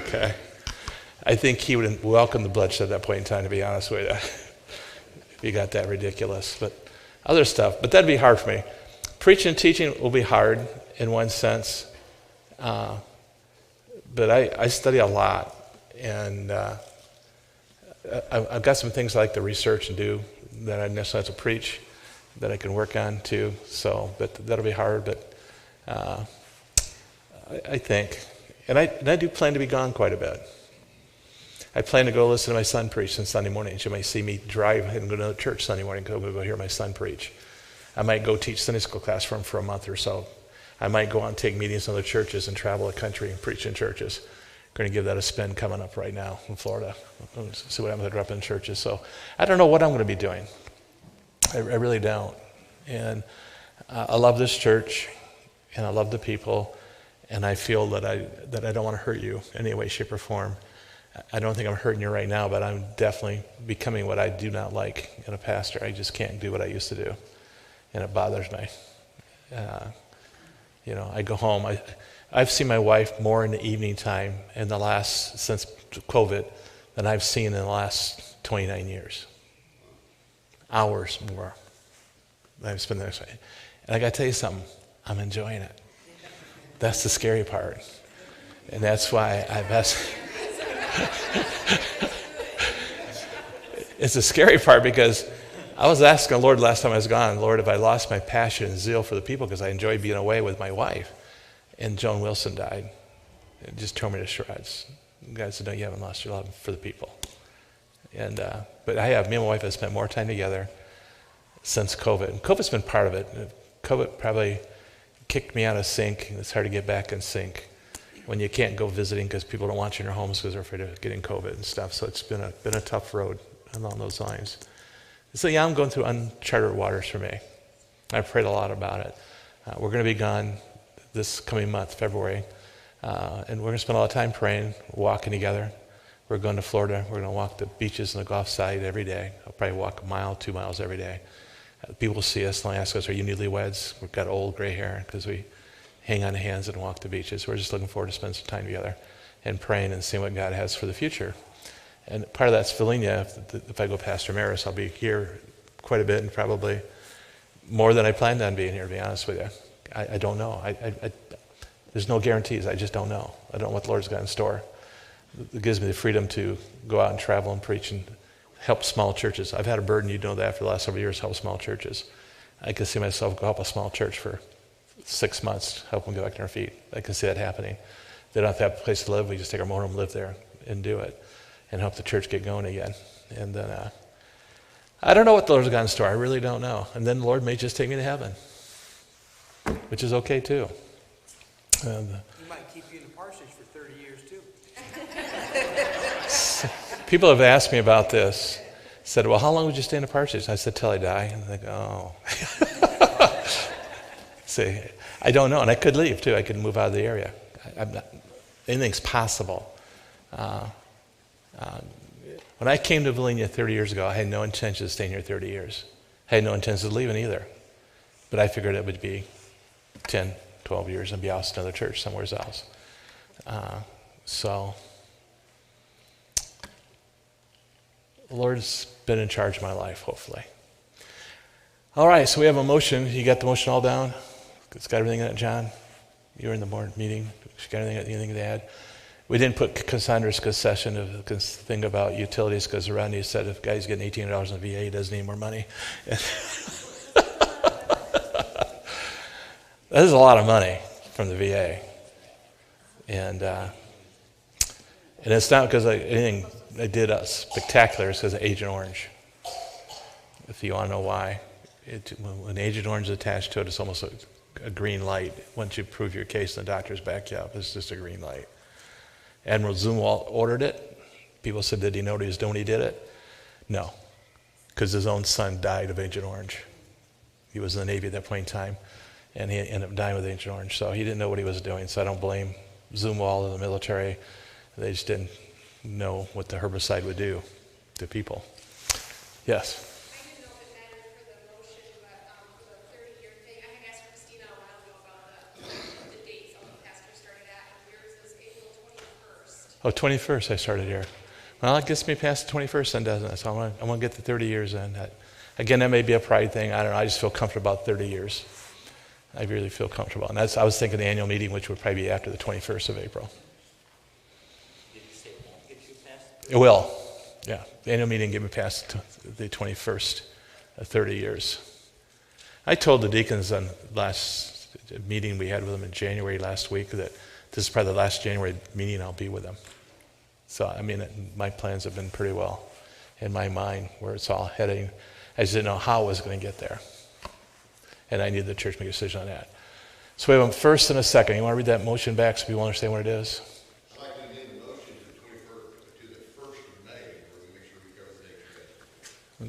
Okay. I think he would welcome the bloodshed at that point in time, to be honest with you. If he got that ridiculous. But other stuff, but that'd be hard for me. Preaching and teaching will be hard in one sense. But I study a lot, and I've got some things I like to research and do that I necessarily have to preach that I can work on too. So, but that'll be hard. But I think, and I do plan to be gone quite a bit. I plan to go listen to my son preach on Sunday mornings. You might see me drive and go to another church Sunday morning because I'm going to go hear my son preach. I might go teach Sunday school class for him for a month or so. I might go out and take meetings in other churches and travel the country and preach in churches. Going to give that a spin coming up right now in Florida. See what happens if I drop in churches. So I don't know what I'm going to be doing. I really don't. And I love this church, and I love the people, and I feel that I don't want to hurt you in any way, shape, or form. I don't think I'm hurting you right now, but I'm definitely becoming what I do not like in a pastor. I just can't do what I used to do, and it bothers me. I go home. I've seen my wife more in the evening time since COVID than I've seen in the last 29 years. Hours more than I've spent this way. And I got to tell you something, I'm enjoying it. That's the scary part. And that's why I've asked. It's a scary part because I was asking the Lord last time I was gone, Lord, have I lost my passion and zeal for the people because I enjoy being away with my wife. And Joan Wilson died. It just tore me to shreds. God said, no, you haven't lost your love for the people. And but me and my wife have spent more time together since COVID. And COVID's been part of it. COVID probably kicked me out of sync. It's hard to get back in sync when you can't go visiting because people don't want you in their homes because they're afraid of getting COVID and stuff. So it's been a tough road along those lines. So yeah, I'm going through uncharted waters for me. I've prayed a lot about it. We're going to be gone this coming month, February, and we're going to spend a lot of time praying, walking together. We're going to Florida. We're going to walk the beaches and the Gulf side every day. I'll probably walk a mile, 2 miles every day. People will see us and they'll ask us, are you newlyweds? We've got old gray hair because we hang on to hands and walk the beaches. We're just looking forward to spending some time together and praying and seeing what God has for the future. And part of that's Volinia. If I go Pastor Maris, I'll be here quite a bit and probably more than I planned on being here, to be honest with you. I don't know. There's no guarantees. I just don't know. I don't know what the Lord's got in store. It gives me the freedom to go out and travel and preach and help small churches. I've had a burden, you know that, for the last several years, help small churches. I can see myself go help a small church for 6 months, help them get back on their feet. I can see that happening. They don't have to have a place to live. We just take our motorhome, live there, and do it, and help the church get going again. And then I don't know what the Lord's got in store. I really don't know. And then the Lord may just take me to heaven, which is okay too. He might keep you in the parsonage for 30 years too. People have asked me about this. Said, well, how long would you stay in the parsonage? I said, till I die. And they go, oh. See, I don't know. And I could leave too. I could move out of the area. Anything's possible. When I came to Volinia 30 years ago, I had no intention of staying here 30 years. I had no intention of leaving either. But I figured it would be 10, 12 years and be out to another church somewhere else. So the Lord's been in charge of my life, hopefully. All right, so we have a motion. You got the motion all down? It's got everything in it, John? You were in the board meeting. You got anything to add? We didn't put Cassandra's concession of the thing about utilities because Randy said if a guy's getting $1,800 in VA, he doesn't need more money. That is a lot of money from the VA. And it's not because anything I did spectacular. It's because of Agent Orange. If you want to know why. When Agent Orange is attached to it, it's almost a green light. Once you prove your case and the doctors back you up, it's just a green light. Admiral Zumwalt ordered it. People said, did he know what he was doing when he did it? No, because his own son died of Agent Orange. He was in the Navy at that point in time, and he ended up dying with Agent Orange. So he didn't know what he was doing, so I don't blame Zumwalt or the military. They just didn't know what the herbicide would do to people. Yes? I didn't know if it mattered for the motion, but for the 30-year thing, I had asked Christina a while ago about the dates all the pastors started at, and yours is April 21st. Oh, 21st I started here. Well, it gets me past the 21st then, doesn't it? So I want to get the 30 years in. Again, that may be a pride thing. I don't know. I just feel comfortable about 30 years. I really feel comfortable. And I was thinking the annual meeting, which would probably be after the 21st of April. Did you say it won't get you past? It will. Yeah. The annual meeting get me past the 21st of 30 years. I told the deacons on last meeting we had with them in January last week that this is probably the last January meeting I'll be with them. So, I mean, my plans have been pretty well in my mind where it's all heading. I just didn't know how I was going to get there. And I needed the church to make a decision on that. So we have a first and a second. You want to read that motion back so people understand what it is? I'd like to amend the motion to the 1st of May, where we make sure we cover the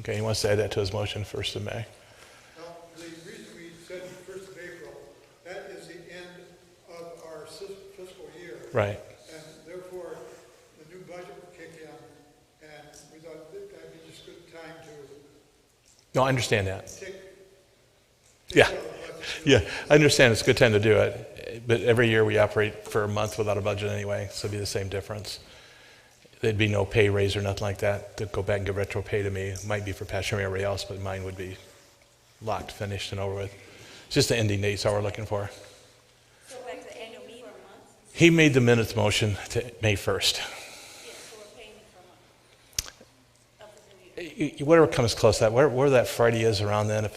date. Okay, he wants to add that to his motion, 1st of May. Now, the reason we said the 1st of April, that is the end of our fiscal year. Right. And therefore, the new budget will kick in, and we thought that'd be just a good time to No, I understand that. take Yeah, yeah, I understand it's a good time to do it, but every year we operate for a month without a budget anyway, so it'd be the same difference. There'd be no pay raise or nothing like that to go back and give retro pay to me. It might be for Pastor and everybody else, but mine would be locked, finished, and over with. It's just the ending date's all we're looking for. So back to the annual meeting for a month? He made the minutes motion to May 1st. Yeah, so we're paying for a month. Up until you. Whatever comes close to that, where that Friday is around then,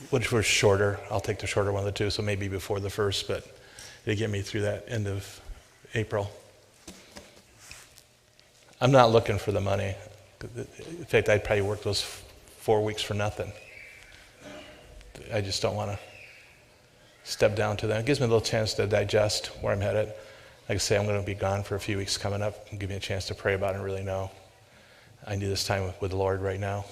which was shorter, I'll take the shorter one of the two, so maybe before the 1st, but it'd get me through that end of April. I'm not looking for the money. In fact, I'd probably work those 4 weeks for nothing. I just don't want to step down to that. It gives me a little chance to digest where I'm headed. Like I say, I'm going to be gone for a few weeks coming up, and give me a chance to pray about it and really know. I need this time with the Lord right now.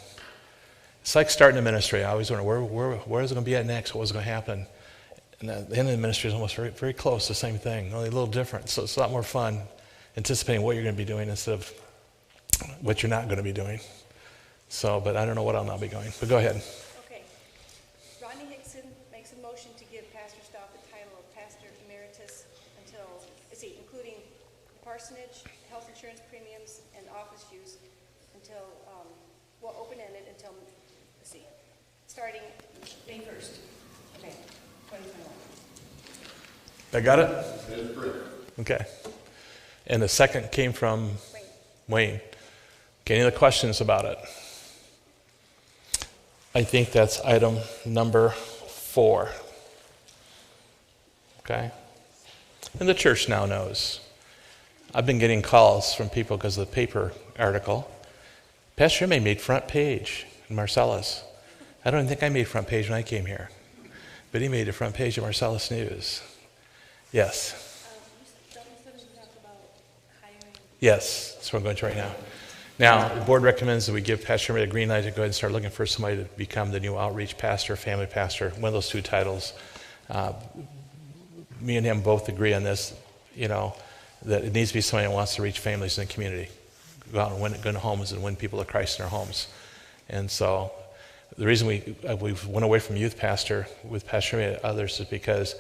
It's like starting a ministry. I always wonder, where is it going to be at next? What was going to happen? And the end of the ministry is almost very, very close, the same thing, only a little different. So it's a lot more fun anticipating what you're going to be doing instead of what you're not going to be doing. So, but I don't know what I'll not be going. But go ahead. Okay. Rodney Hickson makes a motion to give Pastor Stout the title of Pastor Emeritus until, including the parsonage, health insurance premiums, and office use until, open-ended until, starting May 1st. Okay, 2021. I got it? Okay. And the second came from Wayne. Okay, any other questions about it? I think that's item number 4. Okay? And the church now knows. I've been getting calls from people because of the paper article. Pastor May made front page in Marcellus. I don't even think I made front page when I came here. But he made a front page of Marcellus News. Yes. Yes, that's what I'm going to right now. Now, the board recommends that we give Pastor May a green light to go ahead and start looking for somebody to become the new outreach pastor, family pastor, one of those 2 titles. Me and him both agree on this, that it needs to be somebody that wants to reach families in the community, go out and win homes and win people to Christ in their homes. And so the reason we went away from youth pastor with Pastor May and others is because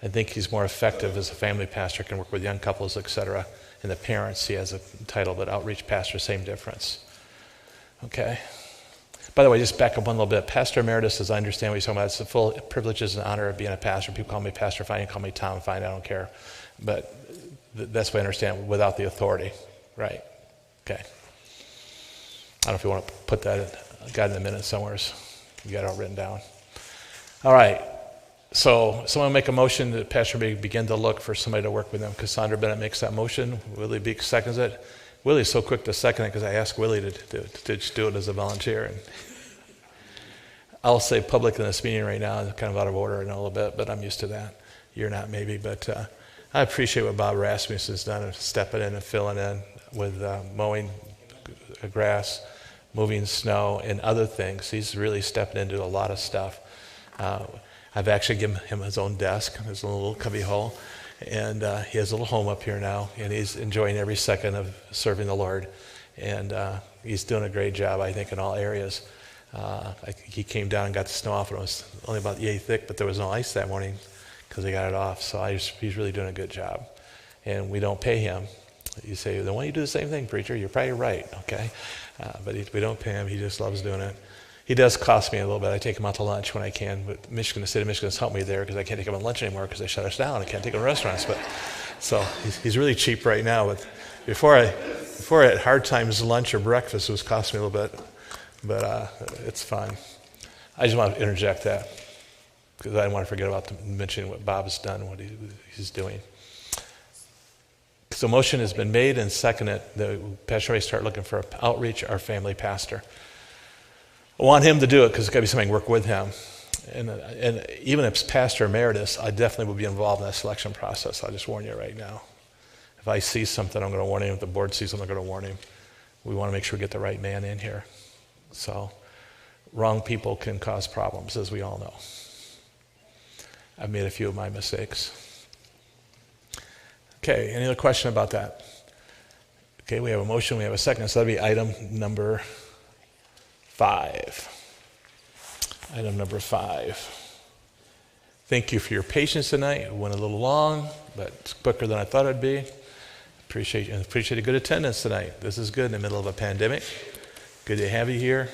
I think he's more effective as a family pastor, can work with young couples, etc. And the parents, he has a title, but outreach pastor, same difference. Okay. By the way, just back up one little bit. Pastor Emeritus, as I understand what you're talking about, it's the full privileges and honor of being a pastor. People call me Pastor Fine, call me Tom Fine, I don't care. But that's what I understand, without the authority. Right. Okay. I don't know if you want to put that in, got it in a minute somewhere. You got it all written down. All right. So someone make a motion that Pastor may begin to look for somebody to work with them. Cassandra Bennett makes that motion. Willie Beek seconds it. Willie's so quick to second it because I asked Willie to just do it as a volunteer. And I'll say public in this meeting right now, it's kind of out of order in a little bit, but I'm used to that. You're not maybe, but I appreciate what Bob Rasmussen's done of stepping in and filling in with mowing grass, moving snow, and other things. He's really stepping into a lot of stuff. I've actually given him his own desk, his little cubby hole, and he has a little home up here now, and he's enjoying every second of serving the Lord, and he's doing a great job, I think, in all areas. I think he came down and got the snow off, and it was only about yay thick, but there was no ice that morning because they got it off, so he's really doing a good job, and we don't pay him. You say, then why don't you do the same thing, preacher? You're probably right, okay? But we don't pay him. He just loves doing it. He does cost me a little bit. I take him out to lunch when I can, but the state of Michigan's helped me there because I can't take him on lunch anymore because they shut us down. I can't take him to restaurants. But so he's really cheap right now. But before I had hard times lunch or breakfast, it was costing me a little bit. But it's fun. I just want to interject that because I didn't want to forget about mentioning what Bob has done, what he's doing. So motion has been made and seconded that Pastor Ray start looking for an outreach or family pastor. I want him to do it because it's got to be something to work with him. And even if it's Pastor Emeritus, I definitely will be involved in that selection process. I'll just warn you right now. If I see something, I'm going to warn him. If the board sees something, I'm going to warn him. We want to make sure we get the right man in here. So wrong people can cause problems, as we all know. I've made a few of my mistakes. Okay, any other question about that? Okay, we have a motion, we have a second. So that'll be item number 5. Item number 5. Thank you for your patience tonight. It went a little long, but it's quicker than I thought it'd be. Appreciate a good attendance tonight. This is good in the middle of a pandemic. Good to have you here.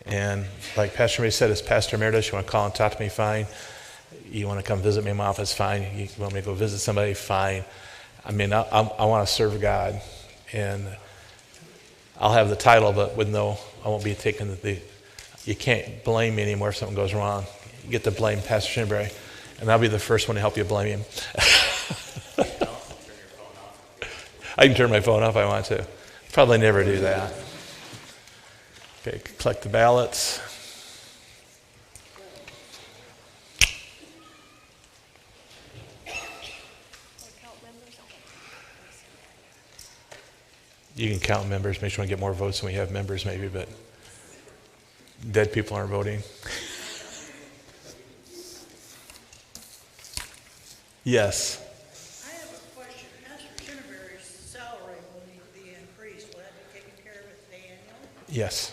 And like Pastor Ray said, as Pastor Emeritus, you want to call and talk to me, fine. You want to come visit me in my office, fine. You want me to go visit somebody, fine. I mean, I want to serve God. And I'll have the title, but I won't be taking you can't blame me anymore if something goes wrong. You get to blame Pastor Shinbury, and I'll be the first one to help you blame him. I can turn my phone off if I want to. Probably never do that. Okay, collect the ballots. You can count members, make sure we get more votes than we have members maybe, but dead people aren't voting. Yes. I have a question. Pastor Chinneberry's salary will need to be increased. Will that be taken care of at the annual? Yes.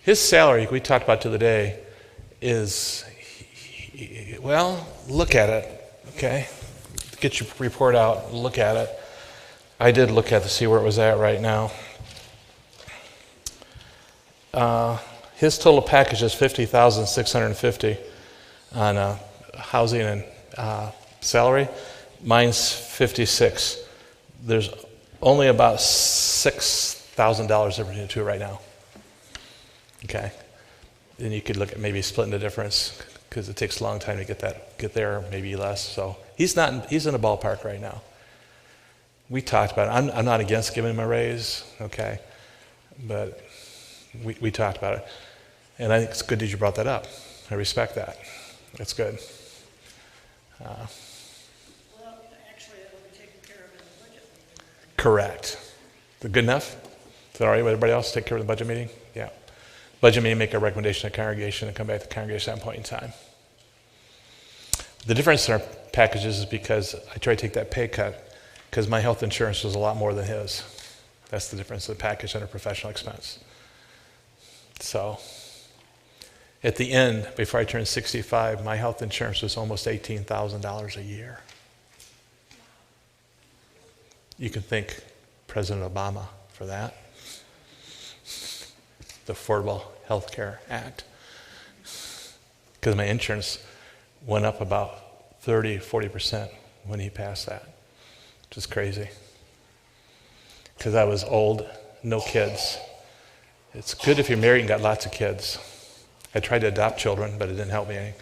His salary, we talked about the other day, is, well, look at it, okay? Get your report out, look at it. I did look at it to see where it was at right now. His total package is $50,650 on housing and salary. Mine's $56,000. There's only about $6,000 difference in the two right now. Okay, then you could look at maybe splitting the difference because it takes a long time to get there, maybe less. So he's in a ballpark right now. We talked about it. I'm not against giving him a raise, okay, but we talked about it, and I think it's good that you brought that up. I respect that. That's good. Well, actually, it'll be taken care of in the budget meeting. Correct. Is it good enough? Is that all right with everybody else? Take care of the budget meeting? Yeah. Budget meeting, make a recommendation to the congregation and come back to the congregation at that point in time. The difference in our packages is because I tried to take that pay cut because my health insurance was a lot more than his. That's the difference in the package under professional expense. So at the end, before I turned 65, my health insurance was almost $18,000 a year. You can thank President Obama for that. The Affordable Health Care Act. Because my insurance went up about 40% when he passed that, which is crazy. Because I was old, no kids. It's good if you're married and got lots of kids. I tried to adopt children, but it didn't help me any.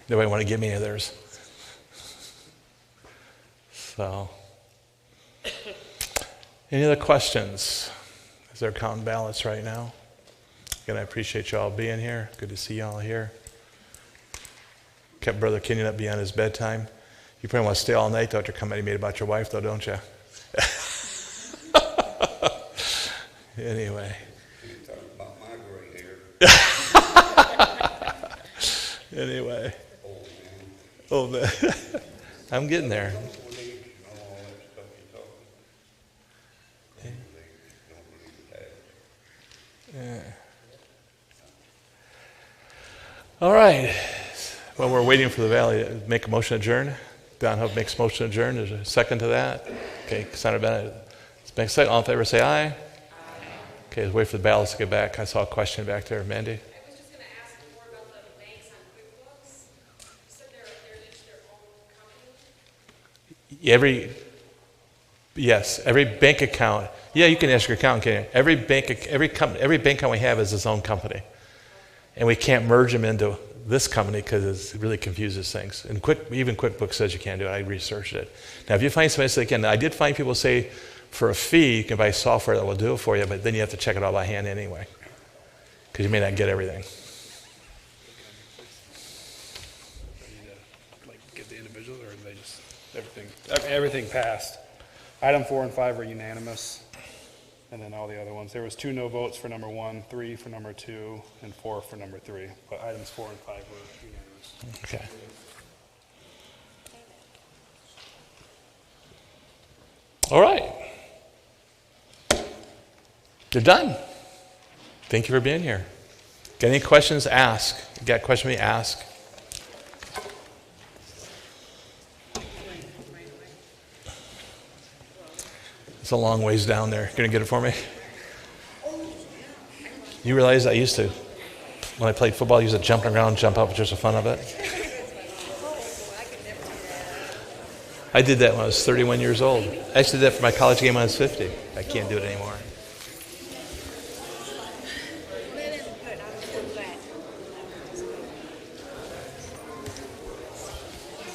Nobody wanted to give me any of theirs. So, any other questions? As they're counting ballots right now. Again, I appreciate you all being here. Good to see you all here. Kept Brother Kenyon up beyond his bedtime. You probably want to stay all night, though, after comment he made about your wife, though, don't you? Anyway. You talk about my gray hair. Anyway. Old man. I'm getting there. Yeah. All right. Well, we're waiting for the valley to make a motion to adjourn. Don Hope makes a motion to adjourn. There's a second to that. Okay, Senator Bennett. Make a second. All in favor, say aye. Aye. Okay, let's wait for the ballots to get back. I saw a question back there. Mandy? I was just going to ask more about the banks on QuickBooks. You said they're each their own company? Every bank account. Yeah, you can ask your accountant, can't you? Every bank account we have is its own company. And we can't merge them into this company because it really confuses things. And even QuickBooks says you can't do it. I researched it. Now, if you find somebody say, again, I did find people say for a fee, you can buy software that will do it for you, but then you have to check it all by hand anyway because you may not get everything. Get the individuals, or they just everything passed. Item 4 and 5 were unanimous, and then all the other ones. There was 2 no votes for number 1, 3 for number 2, and 4 for number 3. But items 4 and 5 were unanimous. Okay. All right. You're done. Thank you for being here. Got any questions? Ask. Got a question? Ask. It's a long ways down there. Gonna get it for me? You realize I used to, when I played football, I used to jump around, jump up, just the fun of it. I did that when I was 31 years old. I actually did that for my college game when I was 50. I can't do it anymore.